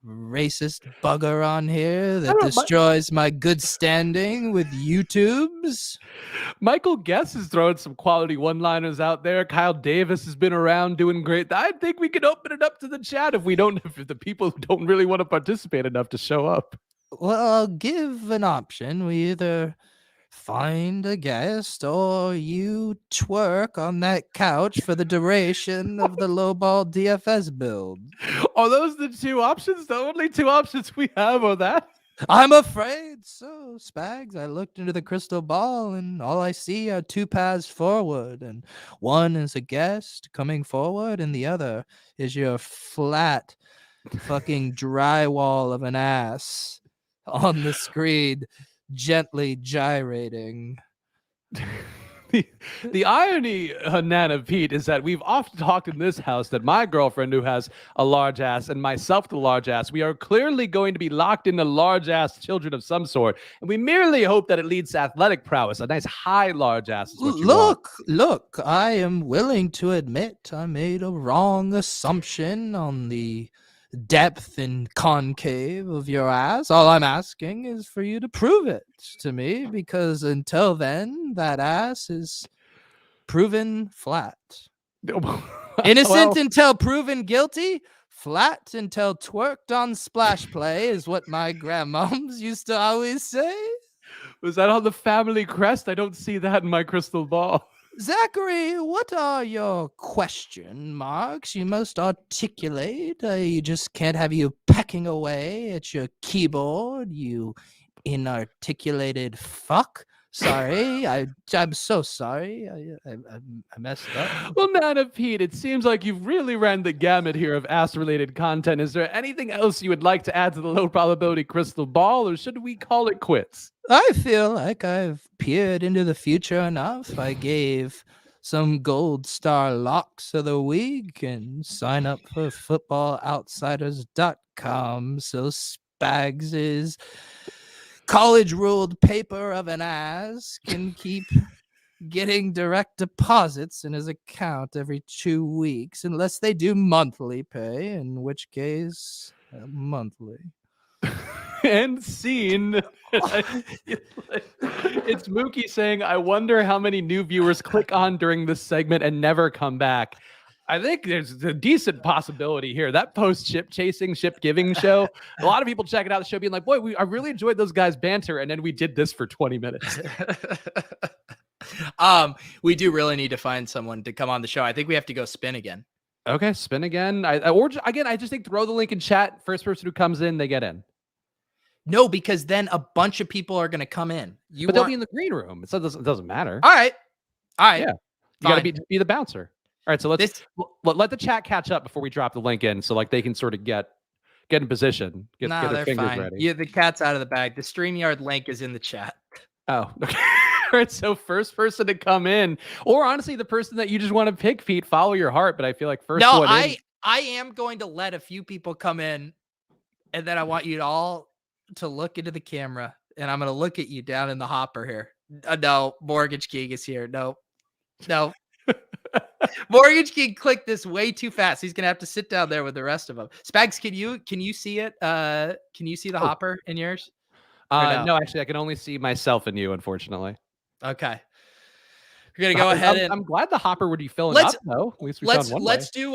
racist bugger on here that destroys my good standing with YouTubes. Michael Guess is throwing some quality one-liners out there. Kyle Davis has been around doing great. I think we could open it up to the chat if the people don't really want to participate enough to show up. Well, I'll give an option. We either find a guest or you twerk on that couch for the duration of the lowball DFS build. Are those the two options? The only two options we have are that? I'm afraid so, Spags. I looked into the crystal ball and all I see are two paths forward, and one is a guest coming forward and the other is your flat fucking drywall of an ass on the screen, gently gyrating. The irony, Nana Pete, is that we've often talked in this house that my girlfriend, who has a large ass, and myself, the large ass, we are clearly going to be locked into large ass children of some sort, and we merely hope that it leads to athletic prowess. A nice high large ass is what you want. Look, I am willing to admit I made a wrong assumption on the depth and concave of your ass. All I'm asking is for you to prove it to me, because until then, that ass is proven flat. Innocent until proven guilty, flat until twerked on splash play is what my grandmoms used to always say. Was that on the family crest? I don't see that in my crystal ball. Zachary, what are your question marks? You most articulate. You just can't have you pecking away at your keyboard, you inarticulated fuck. Sorry, I'm so sorry. I messed up. Well, Nana Pete, it seems like you've really ran the gamut here of ass-related content. Is there anything else you would like to add to the low probability crystal ball, or should we call it quits? I feel like I've peered into the future enough. I gave some gold star locks of the week and sign up for footballoutsiders.com so Spags' college ruled paper of an ass can keep getting direct deposits in his account every 2 weeks unless they do monthly pay, in which case monthly. And scene. It's Mookie saying, I wonder how many new viewers click on during this segment and never come back. I think there's a decent possibility here. That post ship chasing, ship giving show, a lot of people checking out the show being like, boy, I really enjoyed those guys' banter. And then we did this for 20 minutes. We do really need to find someone to come on the show. I think we have to go spin again. Okay, spin again. I just think throw the link in chat. First person who comes in, they get in. No, because then a bunch of people are going to come in. But they'll be in the green room. It doesn't matter. All right. Yeah. You got to be the bouncer. All right, so let the chat catch up before we drop the link in, so like they can sort of get in position, get their fingers ready. Yeah, the cat's out of the bag. The StreamYard link is in the chat. Oh, okay. All right, so first person to come in, or honestly, the person that you just want to pick, Pete, follow your heart. But I feel like I am going to let a few people come in, and then I want you all to look into the camera, and I'm going to look at you down in the hopper here. No, Mortgage King is here. No. Mortgage King clicked this way too fast. He's gonna have to sit down there with the rest of them. Spags, can you see it? Can you see the hopper in yours? No, actually, I can only see myself and you, unfortunately. Okay, we're gonna go ahead and I'm glad the hopper would be filling up though. At least we found one. Let's do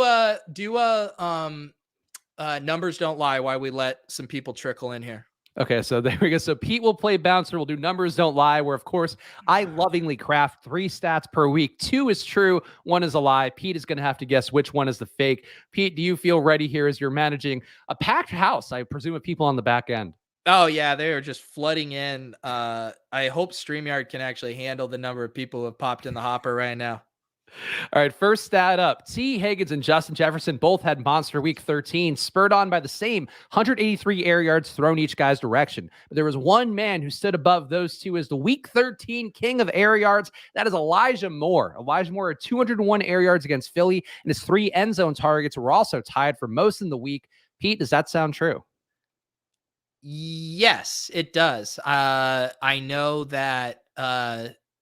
numbers don't lie while we let some people trickle in here. Okay, so there we go. So Pete will play bouncer. We'll do numbers don't lie, where, of course, I lovingly craft 3 stats per week. 2 is true, 1 is a lie. Pete is going to have to guess which one is the fake. Pete, do you feel ready here as you're managing a packed house, I presume, of people on the back end? Oh, yeah, they are just flooding in. I hope StreamYard can actually handle the number of people who have popped in the hopper right now. All right, first stat up. T. Higgins and Justin Jefferson both had monster week 13, spurred on by the same 183 air yards thrown each guy's direction. But there was one man who stood above those two as the week 13 king of air yards. That is Elijah Moore. Elijah Moore had 201 air yards against Philly, and his 3 end zone targets were also tied for most in the week. Pete, does that sound true? Yes, it does. I know that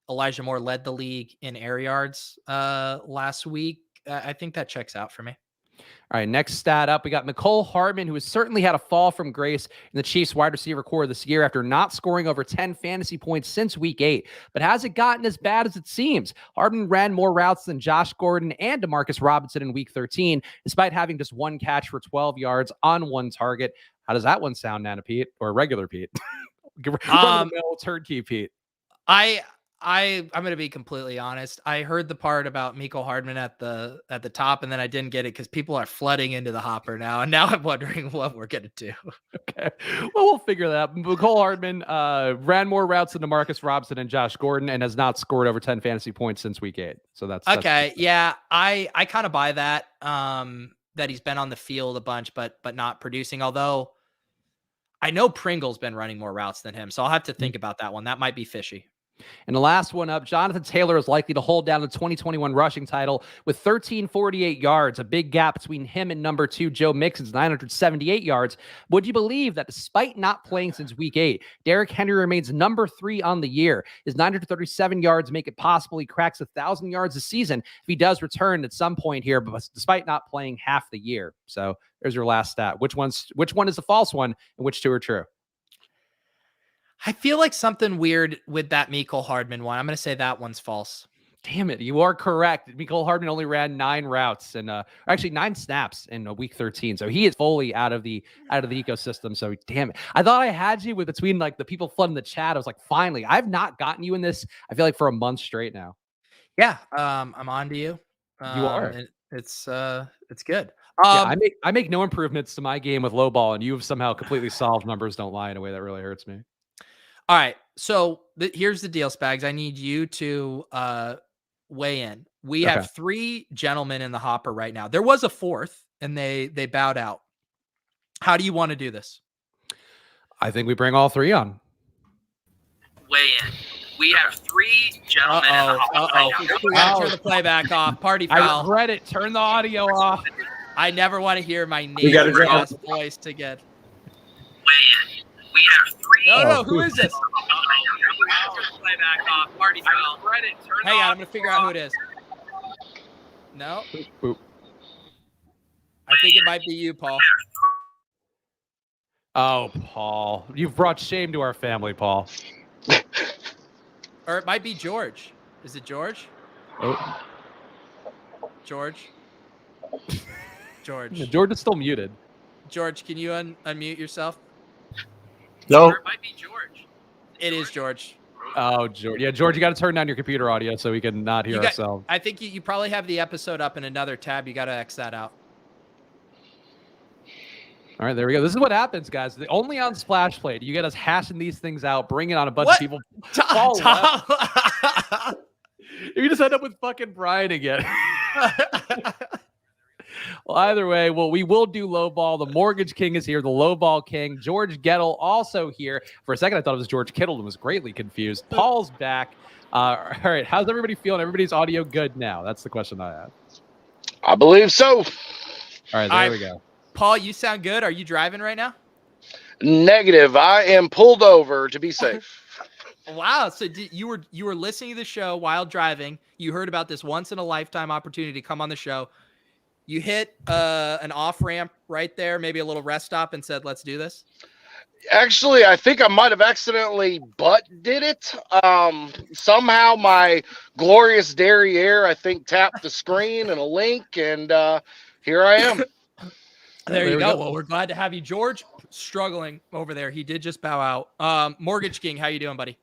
Elijah Moore led the league in air yards last week. I think that checks out for me. All right, next stat up. We got Nicole Hartman, who has certainly had a fall from grace in the Chiefs wide receiver core this year after not scoring over 10 fantasy points since week 8. But has it gotten as bad as it seems? Hartman ran more routes than Josh Gordon and Demarcus Robinson in week 13, despite having just 1 catch for 12 yards on 1 target. How does that one sound, Nana Pete, or regular Pete? Turkey Pete. I'm going to be completely honest. I heard the part about Nicole Hartman at the top, and then I didn't get it because people are flooding into the hopper now. And now I'm wondering what we're going to do. Okay. Well, we'll figure that out. Nicole Hartman ran more routes than Demarcus Robinson and Josh Gordon and has not scored over 10 fantasy points since week 8. So that's okay. Yeah. I kind of buy that, that he's been on the field a bunch, but not producing. Although I know Pringle's been running more routes than him. So I'll have to think about that one. That might be fishy. And the last one up, Jonathan Taylor is likely to hold down the 2021 rushing title with 1,348 yards, a big gap between him and number 2, Joe Mixon's 978 yards. Would you believe that despite not playing since week 8, Derrick Henry remains number 3 on the year? His 937 yards make it possible he cracks 1,000 yards a season if he does return at some point here, but despite not playing half the year. So there's your last stat. Which one is the false one and which 2 are true? I feel like something weird with that Nicole Hartman one. I'm going to say that one's false. Damn it. You are correct. Nicole Hartman only ran 9 routes and actually 9 snaps in week 13. So he is fully out of the ecosystem. So damn it. I thought I had you with between like the people flooding the chat. I was like, finally, I've not gotten you in this. I feel like for a month straight now. Yeah, I'm on to you. You are. It's good. Yeah, I make no improvements to my game with low ball, and you've somehow completely solved numbers don't lie in a way that really hurts me. All right. So here's the deal, Spags. I need you to weigh in. We Okay. have 3 gentlemen in the hopper right now. There was a 4th, and they bowed out. How do you want to do this? I think we bring all 3 on. Weigh in. We have 3 gentlemen in the hopper right now. We gotta turn the playback off. Party foul. I regret it. Turn the audio off. I never want to hear my neighbor's voice again. Weigh in. We have 3. No, who is this? Playback off. Party foul. Hang on, I'm gonna figure out who it is. No. Boop. I think it might be you, Paul. Oh, Paul. You've brought shame to our family, Paul. Or it might be George. Is it George? Oh. George. Yeah, George is still muted. George, can you unmute yourself? No. Or it might be George. It is George. Oh, George. Yeah, George, you got to turn down your computer audio so we can not hear ourselves. I think you probably have the episode up in another tab. You got to X that out. All right, there we go. This is what happens, guys. Only on Splash Play do you get us hashing these things out, bringing on a bunch of people. You just end up with fucking Brian again. Well, either way, we will do low ball. The Mortgage King is here. The low ball king. George Gettle also here. For a second, I thought it was George Kittle and was greatly confused. Paul's back. All right, how's everybody feeling? Everybody's audio good now? That's the question I have. I believe so. All right, there we go. Paul, you sound good. Are you driving right now? Negative. I am pulled over to be safe. Wow. So you were listening to the show while driving. You heard about this once in a lifetime opportunity to come on the show. You hit an off ramp right there, maybe a little rest stop, and said, "Let's do this." Actually, I think I might have accidentally did it. Somehow my glorious derriere, I think, tapped the screen and a link, and here I am. There you go. Well, we're glad to have you. George, struggling over there. He did just bow out. Mortgage King, how you doing, buddy?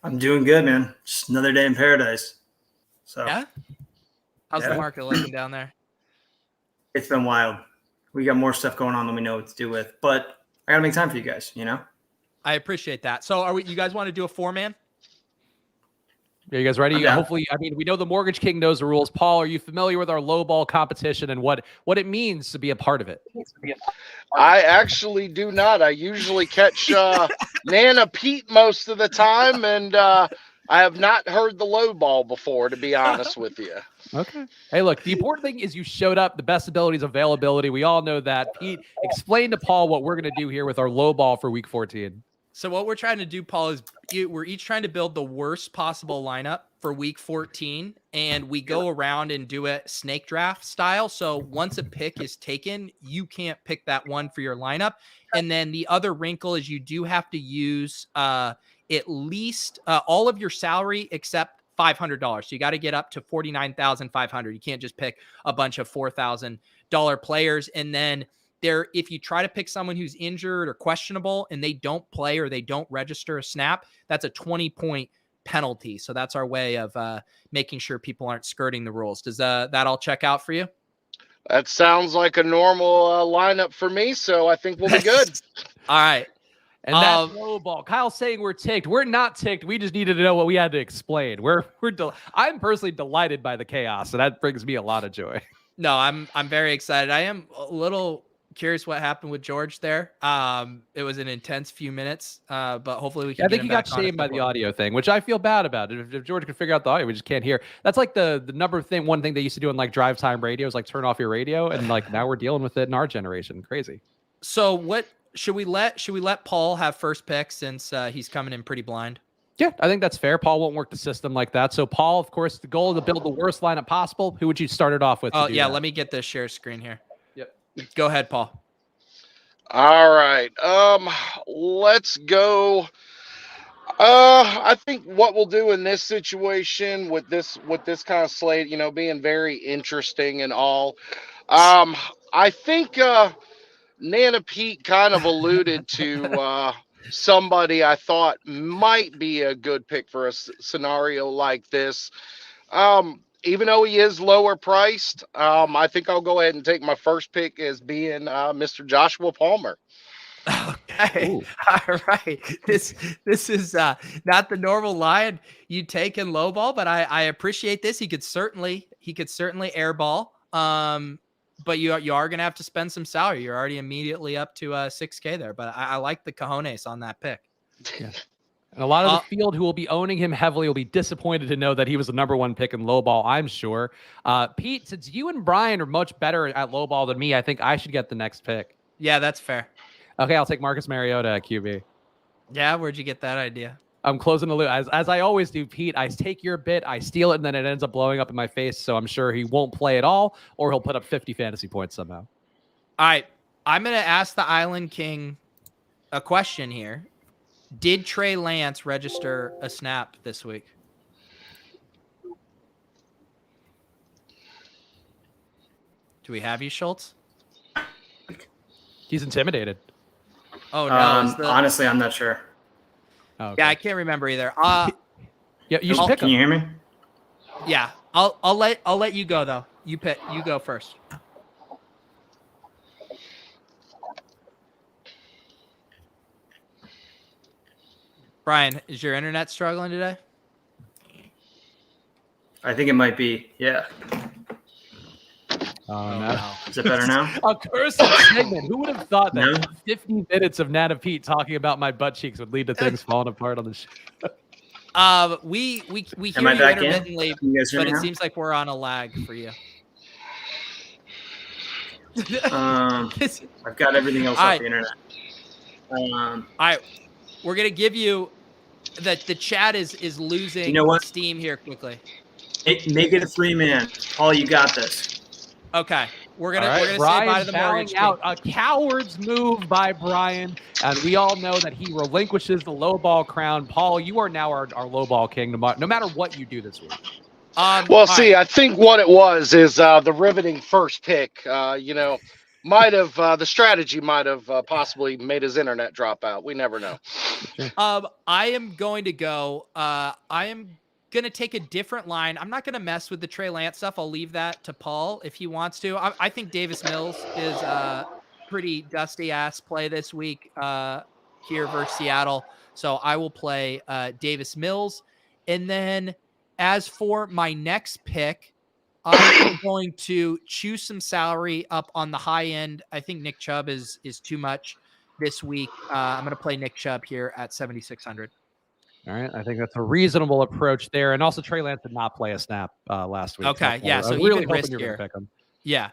I'm doing good, man. Just another day in paradise. So yeah. How's the market looking down there? It's been wild. We got more stuff going on than we know what to do with, but I gotta make time for you guys, I appreciate that. So you guys want to do a 4-man? Are you guys ready? Hopefully, we know the Mortgage King knows the rules. Paul, are you familiar with our low ball competition and what it means to be a part of it? I actually do not. I usually catch Nana Pete most of the time, and I have not heard the low ball before, to be honest with you. Okay. Hey, look, the important thing is you showed up. The best ability is availability. We all know that. Pete, explain to Paul what we're going to do here with our low ball for week 14. So what we're trying to do, Paul, is we're each trying to build the worst possible lineup for week 14, and we go around and do it snake draft style. So once a pick is taken, you can't pick that one for your lineup. And then the other wrinkle is you do have to use at least all of your salary except $500. So you got to get up to $49,500. You can't just pick a bunch of $4,000 players. And then if you try to pick someone who's injured or questionable and they don't play or they don't register a snap, that's a 20-point penalty. So that's our way of making sure people aren't skirting the rules. Does that all check out for you? That sounds like a normal lineup for me, so I think we'll be good. All right. And that low ball. Kyle's saying we're ticked. We're not ticked. We just needed to know what we had to explain. I'm personally delighted by the chaos, and that brings me a lot of joy. No, I'm very excited. I am a little curious what happened with George there. It was an intense few minutes, but hopefully we can. I think he got shamed by the audio thing, which I feel bad about. If George could figure out the audio, we just can't hear. That's like the one thing they used to do in like drive time radio is like turn off your radio, and like now we're dealing with it in our generation. Crazy. So what should we let Paul have first pick since he's coming in pretty blind? Yeah, I think that's fair. Paul won't work the system like that. So Paul, of course, the goal is to build the worst lineup possible. Who would you start it off with? Oh yeah, let me get the share screen here. Yep. Go ahead, Paul. All right. Let's go. I think what we'll do in this situation with this kind of slate, being very interesting and all. I think Nana Pete kind of alluded to somebody I thought might be a good pick for a scenario like this. Even though he is lower priced, I think I'll go ahead and take my first pick as being Mr. Joshua Palmer. Okay. Ooh. All right. This is not the normal line you take in low ball, but I appreciate this. He could certainly airball. But you are gonna have to spend some salary. You're already immediately up to 6K there. But I like the cojones on that pick. Yeah. And a lot of the field who will be owning him heavily will be disappointed to know that he was the number 1 pick in low ball, I'm sure. Pete, since you and Brian are much better at low ball than me, I think I should get the next pick. Yeah, that's fair. Okay, I'll take Marcus Mariota at QB. Yeah, where'd you get that idea? I'm closing the loop. As I always do, Pete, I take your bit, I steal it, and then it ends up blowing up in my face, so I'm sure he won't play at all, or he'll put up 50 fantasy points somehow. All right, I'm going to ask the Island King a question here. Did Trey Lance register a snap this week? Do we have you, Schultz? He's intimidated. Oh, no. Honestly, I'm not sure. Oh, okay. Yeah, I can't remember either. Yeah, you should pick Can him. you hear me? Yeah, I'll let you go though. You go first. Brian, is your internet struggling today? I think it might be. Yeah. Oh, no. Is it better now? A cursed segment. Who would have thought that No. 50 minutes of Nana Pete talking about my butt cheeks would lead to things falling apart on the show? We hear Am I you back in? intermittently, Can you guys hear but me it now? seems like we're on a lag for you. I've got everything else off the internet. All right, we're gonna give you that the chat is losing You know what? steam here quickly. Make it a 3-man. Paul, you got this. Okay, we're gonna say Brian bye to the bowing mortgage out. A coward's move by Brian, and we all know that he relinquishes the low ball crown. Paul, you are now our low ball king, no matter what you do this week. Well, see, I think what it was is the riveting first pick. Might have the strategy might have possibly made his internet drop out. We never know. I am going to go. I am going to take a different line. I'm not going to mess with the Trey Lance stuff. I'll leave that to Paul if he wants to. I think Davis Mills is a pretty dusty ass play this week here versus Seattle. So I will play Davis Mills. And then as for my next pick, I'm going to choose some salary up on the high end. I think Nick Chubb is too much this week. I'm going to play Nick Chubb here at 7,600. All right, I think that's a reasonable approach there. And also, Trey Lance did not play a snap last week. Okay, yeah, so I'm really even hoping you're going riskier. to pick him. Yeah.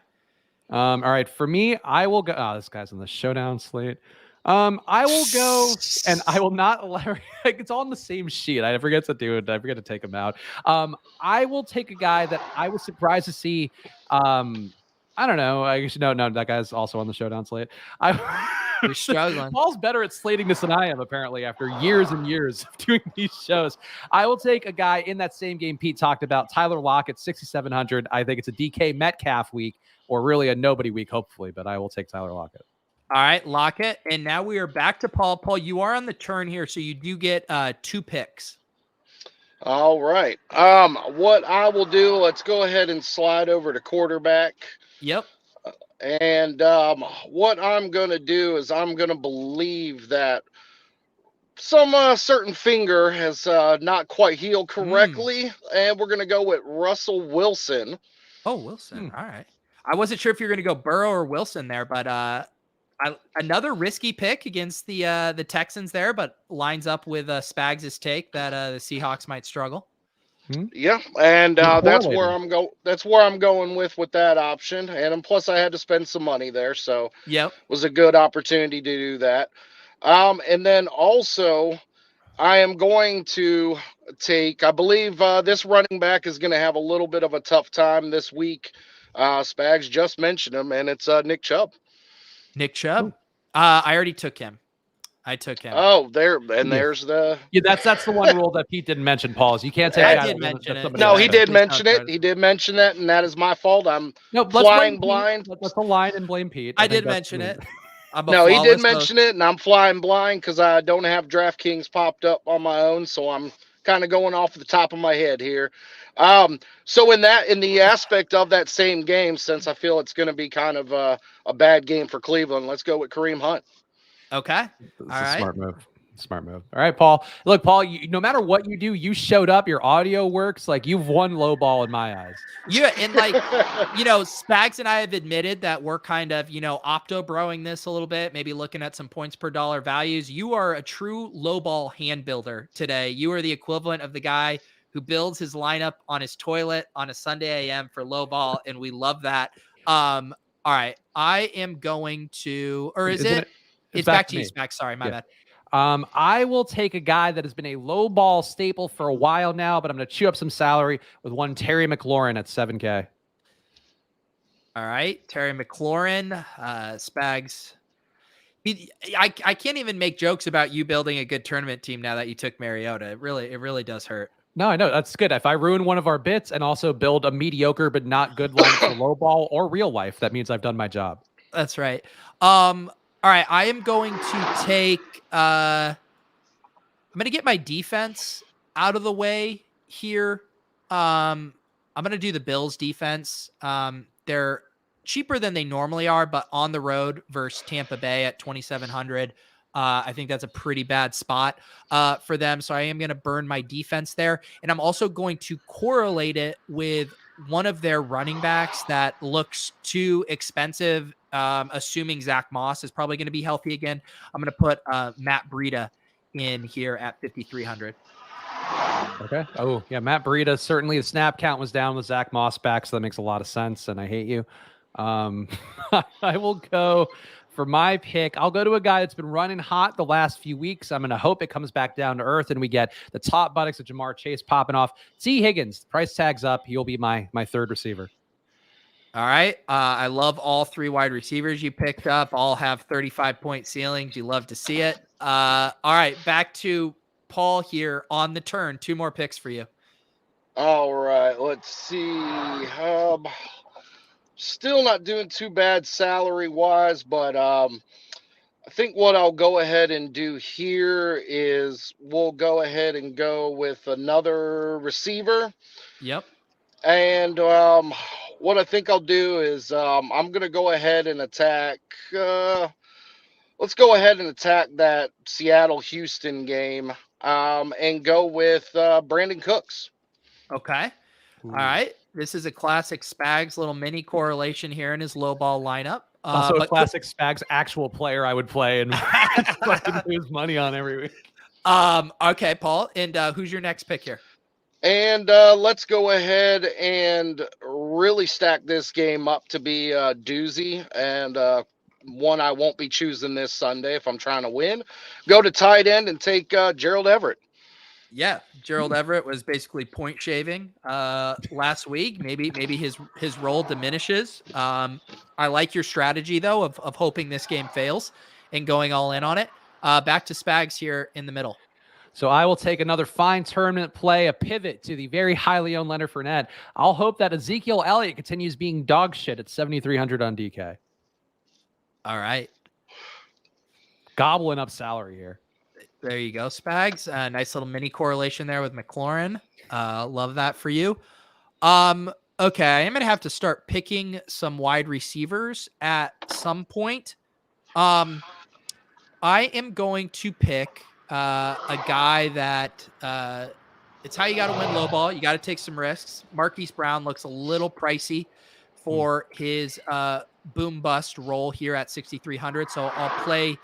All right, for me, I will go. Oh, this guy's on the showdown slate. I will go, and I will not. Like, it's all on the same sheet. I forget to do it. I forget to take him out. I will take a guy that I was surprised to see. I don't know. I guess no. That guy's also on the showdown slate. You're struggling. Paul's better at slating this than I am, apparently, after years and years of doing these shows. I will take a guy in that same game Pete talked about, Tyler Lockett, 6,700. I think it's a DK Metcalf week, or really a nobody week, hopefully, but I will take Tyler Lockett. All right, Lockett. And now we are back to Paul. Paul, you are on the turn here, so you do get 2 picks. All right. What I will do, let's go ahead and slide over to quarterback. Yep. And what I'm going to do is I'm going to believe that some certain finger has not quite healed correctly, and we're going to go with Russell Wilson. Oh, Wilson. All right. I wasn't sure if you're going to go Burrow or Wilson there, but another risky pick against the Texans there, but lines up with Spags' take that the Seahawks might struggle. Yeah, and that's where I'm going with that option. And plus, I had to spend some money there, so yep, it was a good opportunity to do that. And then also, I am going to take. I believe this running back is going to have a little bit of a tough time this week. Spags just mentioned him, and it's Nick Chubb. Nick Chubb. I already took him. I took him. Oh, there's the. Yeah, that's the one rule that Pete didn't mention, Paul. Is you can't take. I did mention it. No, he did mention it. He did mention that, and that is my fault. I'm flying blind. Let's align and blame Pete. I did mention it. No, he did mention it, and I'm flying blind because I don't have DraftKings popped up on my own, so I'm kind of going off the top of my head here. So in the aspect of that same game, since I feel it's going to be kind of a bad game for Cleveland, let's go with Kareem Hunt. Okay. This All is a right. smart move. Smart move. All right, Paul. Look, Paul, no matter what you do, you showed up. Your audio works. Like, you've won low ball in my eyes. Yeah, and like, Spags and I have admitted that we're kind of, opto-broing this a little bit, maybe looking at some points per dollar values. You are a true low ball hand builder today. You are the equivalent of the guy who builds his lineup on his toilet on a Sunday AM for low ball, and we love that. All right, I am going to, or is it? It's back to you, Spags. Sorry, my bad. I will take a guy that has been a low ball staple for a while now, but I'm going to chew up some salary with one Terry McLaurin at 7K. All right, Terry McLaurin, Spags. I can't even make jokes about you building a good tournament team now that you took Mariota. It really does hurt. No, I know that's good. If I ruin one of our bits and also build a mediocre but not good line for low ball or real life, that means I've done my job. That's right. All right, I am going to take I'm going to get my defense out of the way here. I'm going to do the Bills defense. They're cheaper than they normally are, but on the road versus Tampa Bay at 2,700. I think that's a pretty bad spot for them. So I am going to burn my defense there. And I'm also going to correlate it with one of their running backs that looks too expensive, assuming Zach Moss is probably going to be healthy again. I'm going to put Matt Breida in here at 5,300. Okay. Oh, yeah. Matt Breida, certainly the snap count was down with Zach Moss back, so that makes a lot of sense, and I hate you. I will go for my pick. I'll go to a guy that's been running hot the last few weeks. I'm going to hope it comes back down to earth and we get the top buttocks of Jamar Chase popping off. T. Higgins, price tag's up. He'll be my third receiver. All right. I love all three wide receivers you picked up. All have 35-point ceilings. You love to see it. All right. Back to Paul here on the turn. Two more picks for you. All right. Let's see. Still not doing too bad salary-wise, but I think what I'll go ahead and do here is we'll go ahead and go with another receiver. Yep. And what I think I'll do is I'm going to go ahead and attack. Let's go ahead and attack that Seattle-Houston game and go with Brandon Cooks. Okay. All right. This is a classic Spags little mini correlation here in his low ball lineup. Also a classic Spags actual player I would play and fucking lose money on every week. Okay, Paul. And who's your next pick here? And let's go ahead and really stack this game up to be a doozy and one I won't be choosing this Sunday if I'm trying to win. Go to tight end and take Gerald Everett. Yeah, Gerald Everett was basically point shaving last week. Maybe his role diminishes. I like your strategy though of hoping this game fails and going all in on it. Back to Spags here in the middle. So I will take another fine tournament play, a pivot to the very highly owned Leonard Fournette. I'll hope that Ezekiel Elliott continues being dog shit at 7,300 on DK. All right. Gobbling up salary here. There you go, Spags. Nice little mini correlation there with McLaurin. Love that for you. Okay, I'm going to have to start picking some wide receivers at some point. I am going to pick a guy that it's how you got to win low ball. You got to take some risks. Marquise Brown looks a little pricey for his boom bust role here at 6,300. So I'll play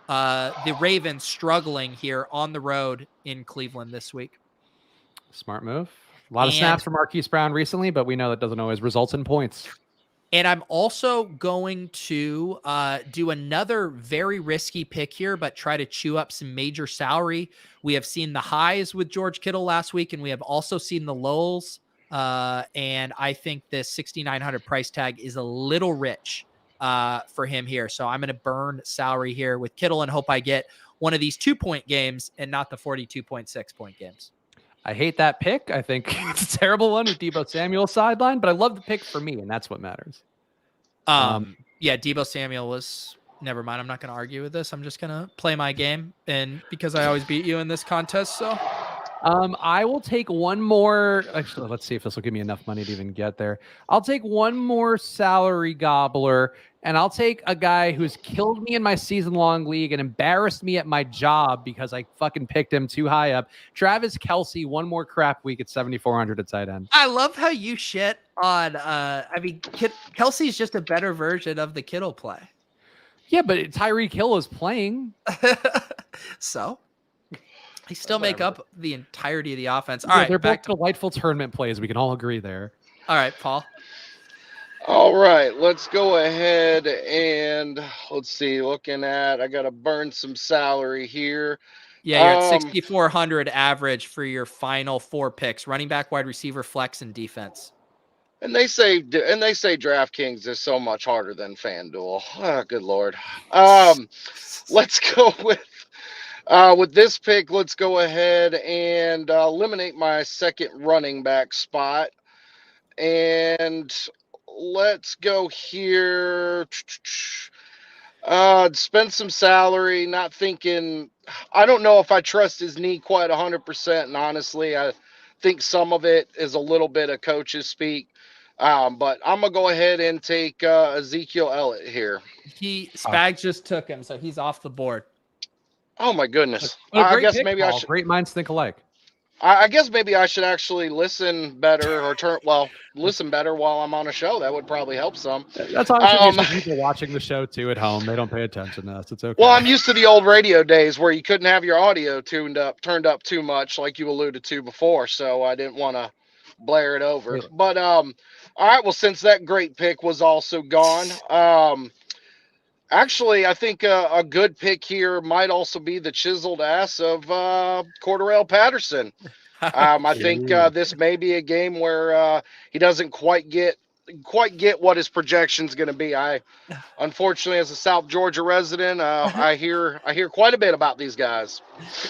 the Ravens struggling here on the road in Cleveland this week. Smart move. A lot of snaps for Marquise Brown recently, but we know that doesn't always result in points. And I'm also going to do another very risky pick here, but try to chew up some major salary. We have seen the highs with George Kittle last week, and we have also seen the lows. And I think this 6,900 price tag is a little rich for him here. So I'm going to burn salary here with Kittle and hope I get one of these 2-point games and not the 42.6 point games. I hate that pick. I think it's a terrible one with Deebo Samuel sideline, but I love the pick for me, and that's what matters. Yeah, Deebo Samuel was never mind. I'm not going to argue with this. I'm just going to play my game, and because I always beat you in this contest, so I will take one more. Actually, let's see if this will give me enough money to even get there. I'll take one more salary gobbler, and I'll take a guy who's killed me in my season-long league and embarrassed me at my job because I fucking picked him too high up. Travis Kelce, one more crap week at 7,400 at tight end. I love how you shit on. Kelsey's just a better version of the Kittle play. Yeah, but Tyreek Hill is playing. So they still make up the entirety of the offense. All Yeah, right, they're back both delightful tournament plays. We can all agree there. All right, Paul. All right, let's go ahead and let's see. I got to burn some salary here. Yeah, you're at 6,400 average for your final 4 picks: running back, wide receiver, flex, and defense. And they say DraftKings is so much harder than FanDuel. Oh, good Lord. Let's go with this pick. Let's go ahead and eliminate my second running back spot. And let's go here. Spend some salary, not thinking. I don't know if I trust his knee quite 100%. And honestly, I think some of it is a little bit of coach's speak. But I'm going to go ahead and take Ezekiel Elliott here. Spags just took him, so he's off the board. Oh, my goodness. I guess maybe I should. Great minds think alike. I guess maybe I should actually listen better listen better while I'm on a show. That would probably help some. That's honestly people watching the show too at home. They don't pay attention to us. It's okay. Well, I'm used to the old radio days where you couldn't have your audio turned up too much, like you alluded to before. So I didn't want to blare it over. Really? But all right. Well, since that great pick was also gone, actually, I think a good pick here might also be the chiseled ass of Corduro Patterson. I think this may be a game where he doesn't quite get what his projection's going to be. Unfortunately, as a South Georgia resident, I hear quite a bit about these guys.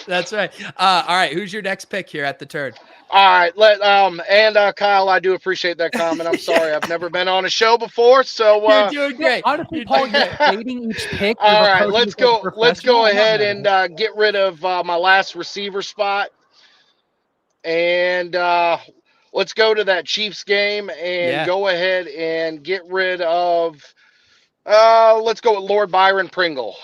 That's right. All right, who's your next pick here at the turn? All right, Kyle, I do appreciate that comment. I'm sorry, I've never been on a show before, so you're doing great. Honestly, Paul, you're dating each pick. All right, let's go ahead and get rid of my last receiver spot, and let's go to that Chiefs game and go ahead and get rid of. Let's go with Lord Byron Pringle.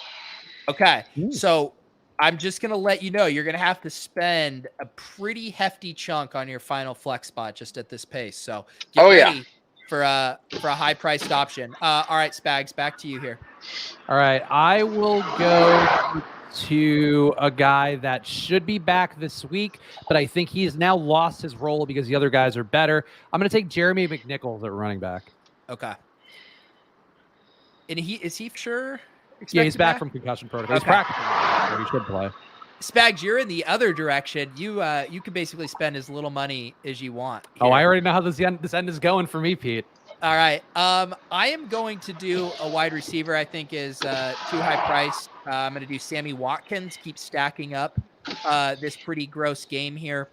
Okay, so I'm just going to let you know you're going to have to spend a pretty hefty chunk on your final flex spot just at this pace. So get ready for a high-priced option. All right, Spags, back to you here. All right, I will go to a guy that should be back this week, but I think he's now lost his role because the other guys are better. I'm going to take Jeremy McNichols at running back. Okay. And is he sure? Yeah, he's back from concussion protocol. He's practicing, so he should play. Spags, you're in the other direction. You can basically spend as little money as you want here. Oh, I already know how this end is going for me, Pete. All right. I am going to do a wide receiver I think is too high priced. I'm going to do Sammy Watkins, keep stacking up this pretty gross game here.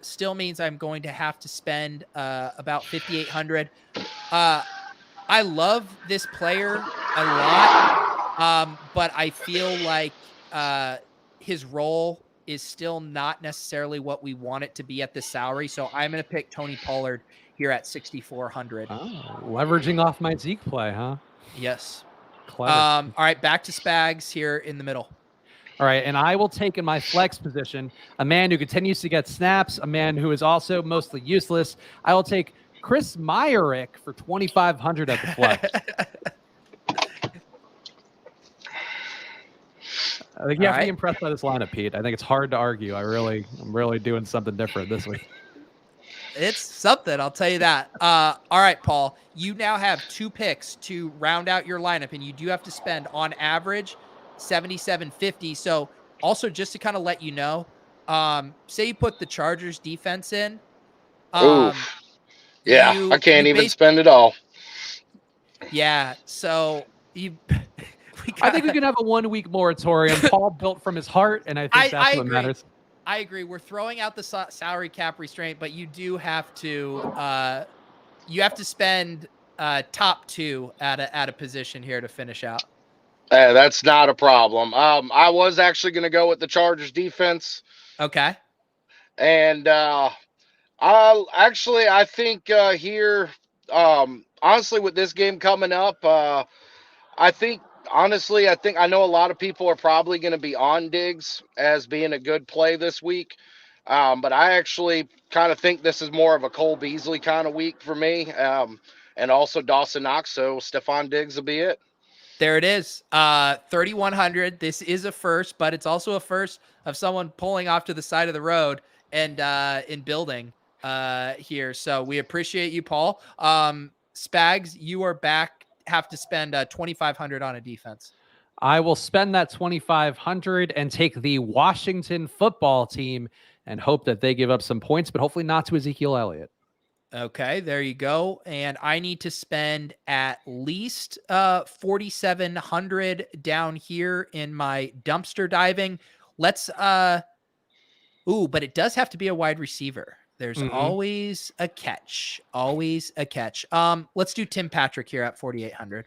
Still means I'm going to have to spend about $5,800. I love this player a lot, but I feel like his role is still not necessarily what we want it to be at the salary. So I'm going to pick Tony Pollard here at 6,400. Oh, leveraging off my Zeke play, huh? Yes. Clever. All right, back to Spags here in the middle. All right, and I will take in my flex position a man who continues to get snaps, a man who is also mostly useless. I will take Chris Myarick for 2,500 at the flex. I think you have to be impressed by this lineup, Pete. I think it's hard to argue. I'm really doing something different this week. It's something, I'll tell you that. All right, Paul, you now have 2 picks to round out your lineup, and you do have to spend on average $77.50. So also just to kind of let you know, say you put the Chargers defense in. Yeah, I can't even spend it all. Yeah, so I think we can have a 1-week moratorium. Paul built from his heart, and I think that's what matters. I agree. We're throwing out the salary cap restraint, but you do have to spend top 2 at a position here to finish out. That's not a problem. I was actually going to go with the Chargers defense. Okay. And I think here, honestly, with this game coming up, I think I know a lot of people are probably going to be on Diggs as being a good play this week. But I actually kind of think this is more of a Cole Beasley kind of week for me. And also Dawson Knox. So Stephon Diggs will be it. There it is. 3,100. This is a first, but it's also a first of someone pulling off to the side of the road and in building here. So we appreciate you, Paul. Spags, you are back. Have to spend 2,500 on a defense. I will spend that 2,500 and take the Washington football team and hope that they give up some points, but hopefully not to Ezekiel Elliott. Okay, there you go. And I need to spend at least 4,700 down here in my dumpster diving. Let's but it does have to be a wide receiver. There's always a catch. Always a catch. Let's do Tim Patrick here at 4,800.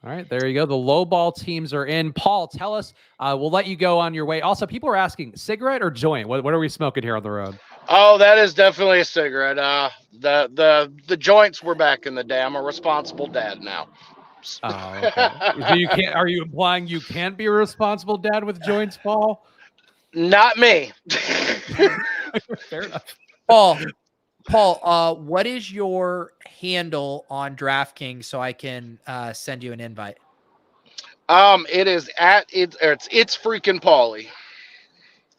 All right, there you go. The low ball teams are in. Paul, tell us. We'll let you go on your way. Also, people are asking, cigarette or joint? What are we smoking here on the road? Oh, that is definitely a cigarette. The joints were back in the day. I'm a responsible dad now. Oh, okay. So you can't. Are you implying you can't be a responsible dad with joints, Paul? Not me. Fair enough. Paul, what is your handle on DraftKings so I can send you an invite? It is it's freaking Paulie.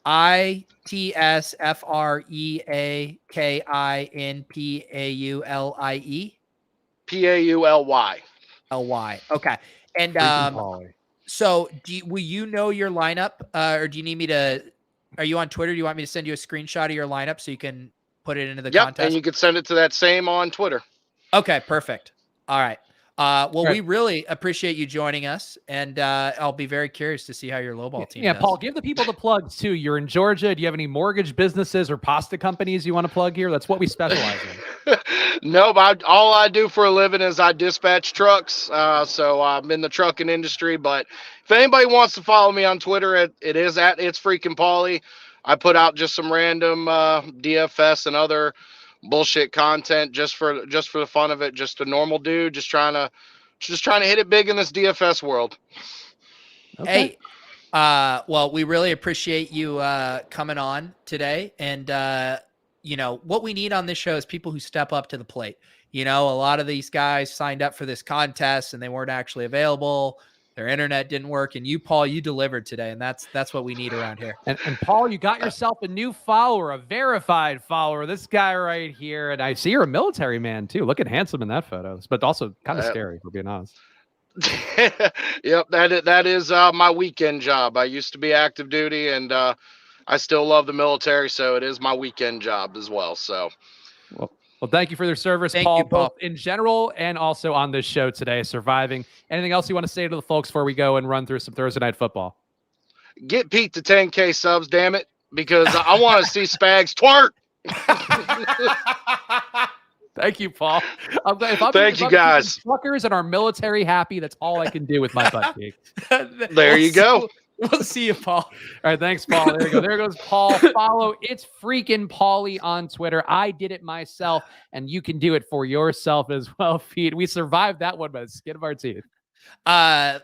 ITSFREAKINPAULIE. PAULY. LY. Okay. And so will you know your lineup? Or do you need me to? Are you on Twitter? Do you want me to send you a screenshot of your lineup so you can put it into the contest? And you can send it to that same on Twitter. Okay, perfect. All right. We really appreciate you joining us, and I'll be very curious to see how your lowball team does. Paul, give the people the plugs too. You're in Georgia. Do you have any mortgage businesses or pasta companies you want to plug here? That's what we specialize in. No, all I do for a living is I dispatch trucks. So I'm in the trucking industry. But if anybody wants to follow me on Twitter, it is at It's Freaking Paulie. I put out just some random DFS and other bullshit content just for the fun of it. Just a normal dude, just trying to hit it big in this DFS world. Okay. Hey, we really appreciate you coming on today. And what we need on this show is people who step up to the plate. A lot of these guys signed up for this contest and they weren't actually available. Their internet didn't work, and you, Paul, you delivered today, and that's what we need around here. And Paul, you got yourself a new follower, a verified follower. This guy right here, and I see you're a military man too. Looking handsome in that photo, but also kind of scary, for being honest. Yep, that is my weekend job. I used to be active duty, and I still love the military, so it is my weekend job as well. So. Well, thank you for their service, Paul, both in general and also on this show today, surviving. Anything else you want to say to the folks before we go and run through some Thursday Night Football? Get Pete to 10K subs, damn it, because I want to see Spags twerk. Thank you, Paul. Thank you, guys. Truckers and our military happy. That's all I can do with my butt cheek. There you go. We'll see you, Paul. All right, thanks, Paul. There you go. There goes Paul. Follow It's Freaking Paulie on Twitter. I did it myself, and you can do it for yourself as well, Pete. We survived that one by the skin of our teeth. I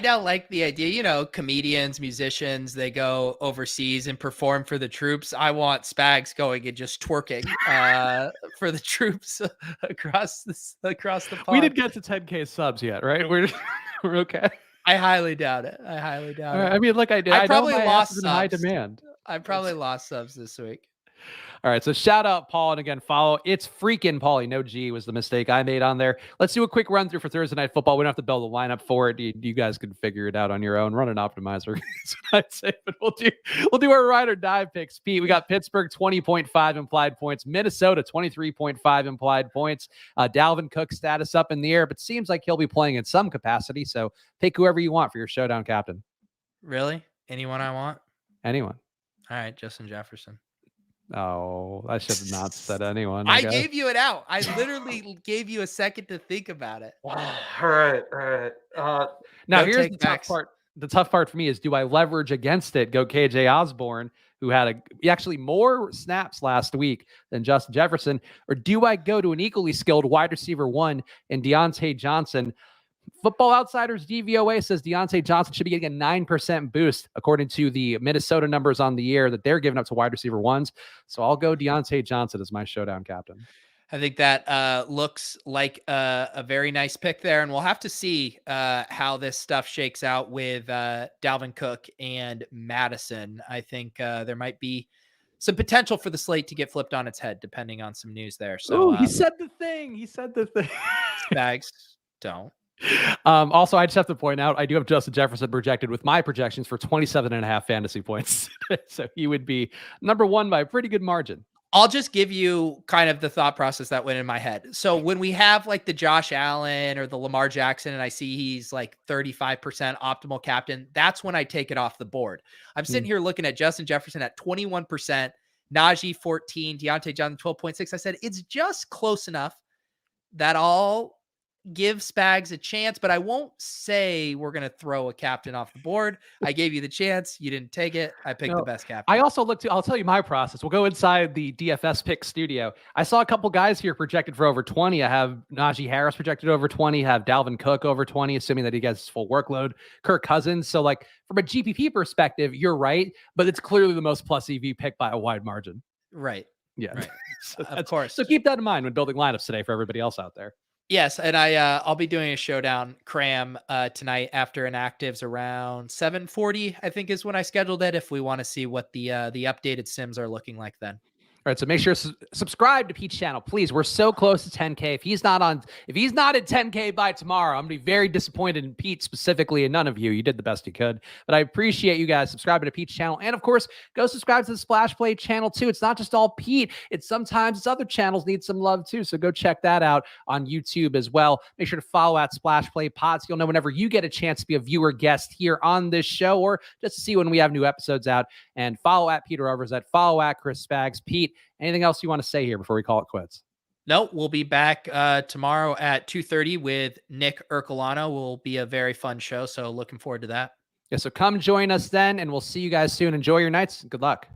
now like the idea, comedians, musicians, they go overseas and perform for the troops. I want Spags going and just twerking for the troops across the pond. We didn't get to 10K subs yet, right? We're okay. I highly doubt it. It. I mean, look, I probably lost subs in high demand. I probably lost subs this week. All right, so shout out Paul, and again, follow It's Freaking Paulie. No G was the mistake I made on there. Let's do a quick run through for Thursday Night Football. We don't have to build a lineup for it. You guys can figure it out on your own. Run an optimizer. That's what I'd say. But we'll do our ride or die picks. Pete, we got Pittsburgh 20.5 implied points, Minnesota 23.5 implied points. Dalvin Cook status up in the air, but seems like he'll be playing in some capacity. So pick whoever you want for your showdown captain. Really? Anyone I want? Anyone. All right, Justin Jefferson. Oh, I should have not said anyone. I gave you it out. I literally gave you a second to think about it. All right. Now here's the tough part. The tough part for me is, do I leverage against it? Go KJ Osborne, who had actually more snaps last week than Justin Jefferson? Or do I go to an equally skilled wide receiver 1 in Deontay Johnson? Football Outsiders DVOA says Deontay Johnson should be getting a 9% boost according to the Minnesota numbers on the year that they're giving up to wide receiver 1s. So I'll go Deontay Johnson as my showdown captain. I think that looks like a very nice pick there, and we'll have to see how this stuff shakes out with Dalvin Cook and Madison. I think there might be some potential for the slate to get flipped on its head, depending on some news there. So he said the thing. Spags, don't. Also, I just have to point out, I do have Justin Jefferson projected with my projections for 27.5 fantasy points. So he would be number 1 by a pretty good margin. I'll just give you kind of the thought process that went in my head. So when we have like the Josh Allen or the Lamar Jackson, and I see he's like 35% optimal captain, that's when I take it off the board. I'm sitting here looking at Justin Jefferson at 21%, Najee 14, Deontay Johnson 12.6. I said, it's just close enough that I'll give Spags a chance, but I won't say we're going to throw a captain off the board. I gave you the chance. You didn't take it. I picked the best captain. I also I'll tell you my process. We'll go inside the DFS pick studio. I saw a couple guys here projected for over 20. I have Najee Harris projected over 20, have Dalvin Cook over 20, assuming that he gets his full workload, Kirk Cousins. So like from a GPP perspective, you're right, but it's clearly the most plus EV pick by a wide margin. Right. Yeah. Right. So of course. So keep that in mind when building lineups today for everybody else out there. Yes, and I'll be doing a showdown cram tonight after inactives around 7:40, I think is when I scheduled it, if we want to see what the updated sims are looking like then. All right, so make sure to subscribe to Pete's channel, please. We're so close to 10K. If he's not at 10K by tomorrow, I'm gonna be very disappointed in Pete specifically, and none of you. You did the best you could, but I appreciate you guys subscribing to Pete's channel, and of course, go subscribe to the Splash Play channel too. It's not just all Pete. Sometimes other channels need some love too. So go check that out on YouTube as well. Make sure to follow at Splash Play Pods. You'll know whenever you get a chance to be a viewer guest here on this show, or just to see when we have new episodes out. And follow at Peter Overzet. Follow at Chris Spags. Pete, anything else you want to say here before we call it quits? No, we'll be back tomorrow at 2:30 with Nick Ercolano. Will be a very fun show, so looking forward to that. Yeah, so come join us then, and we'll see you guys soon. Enjoy your nights. Good luck.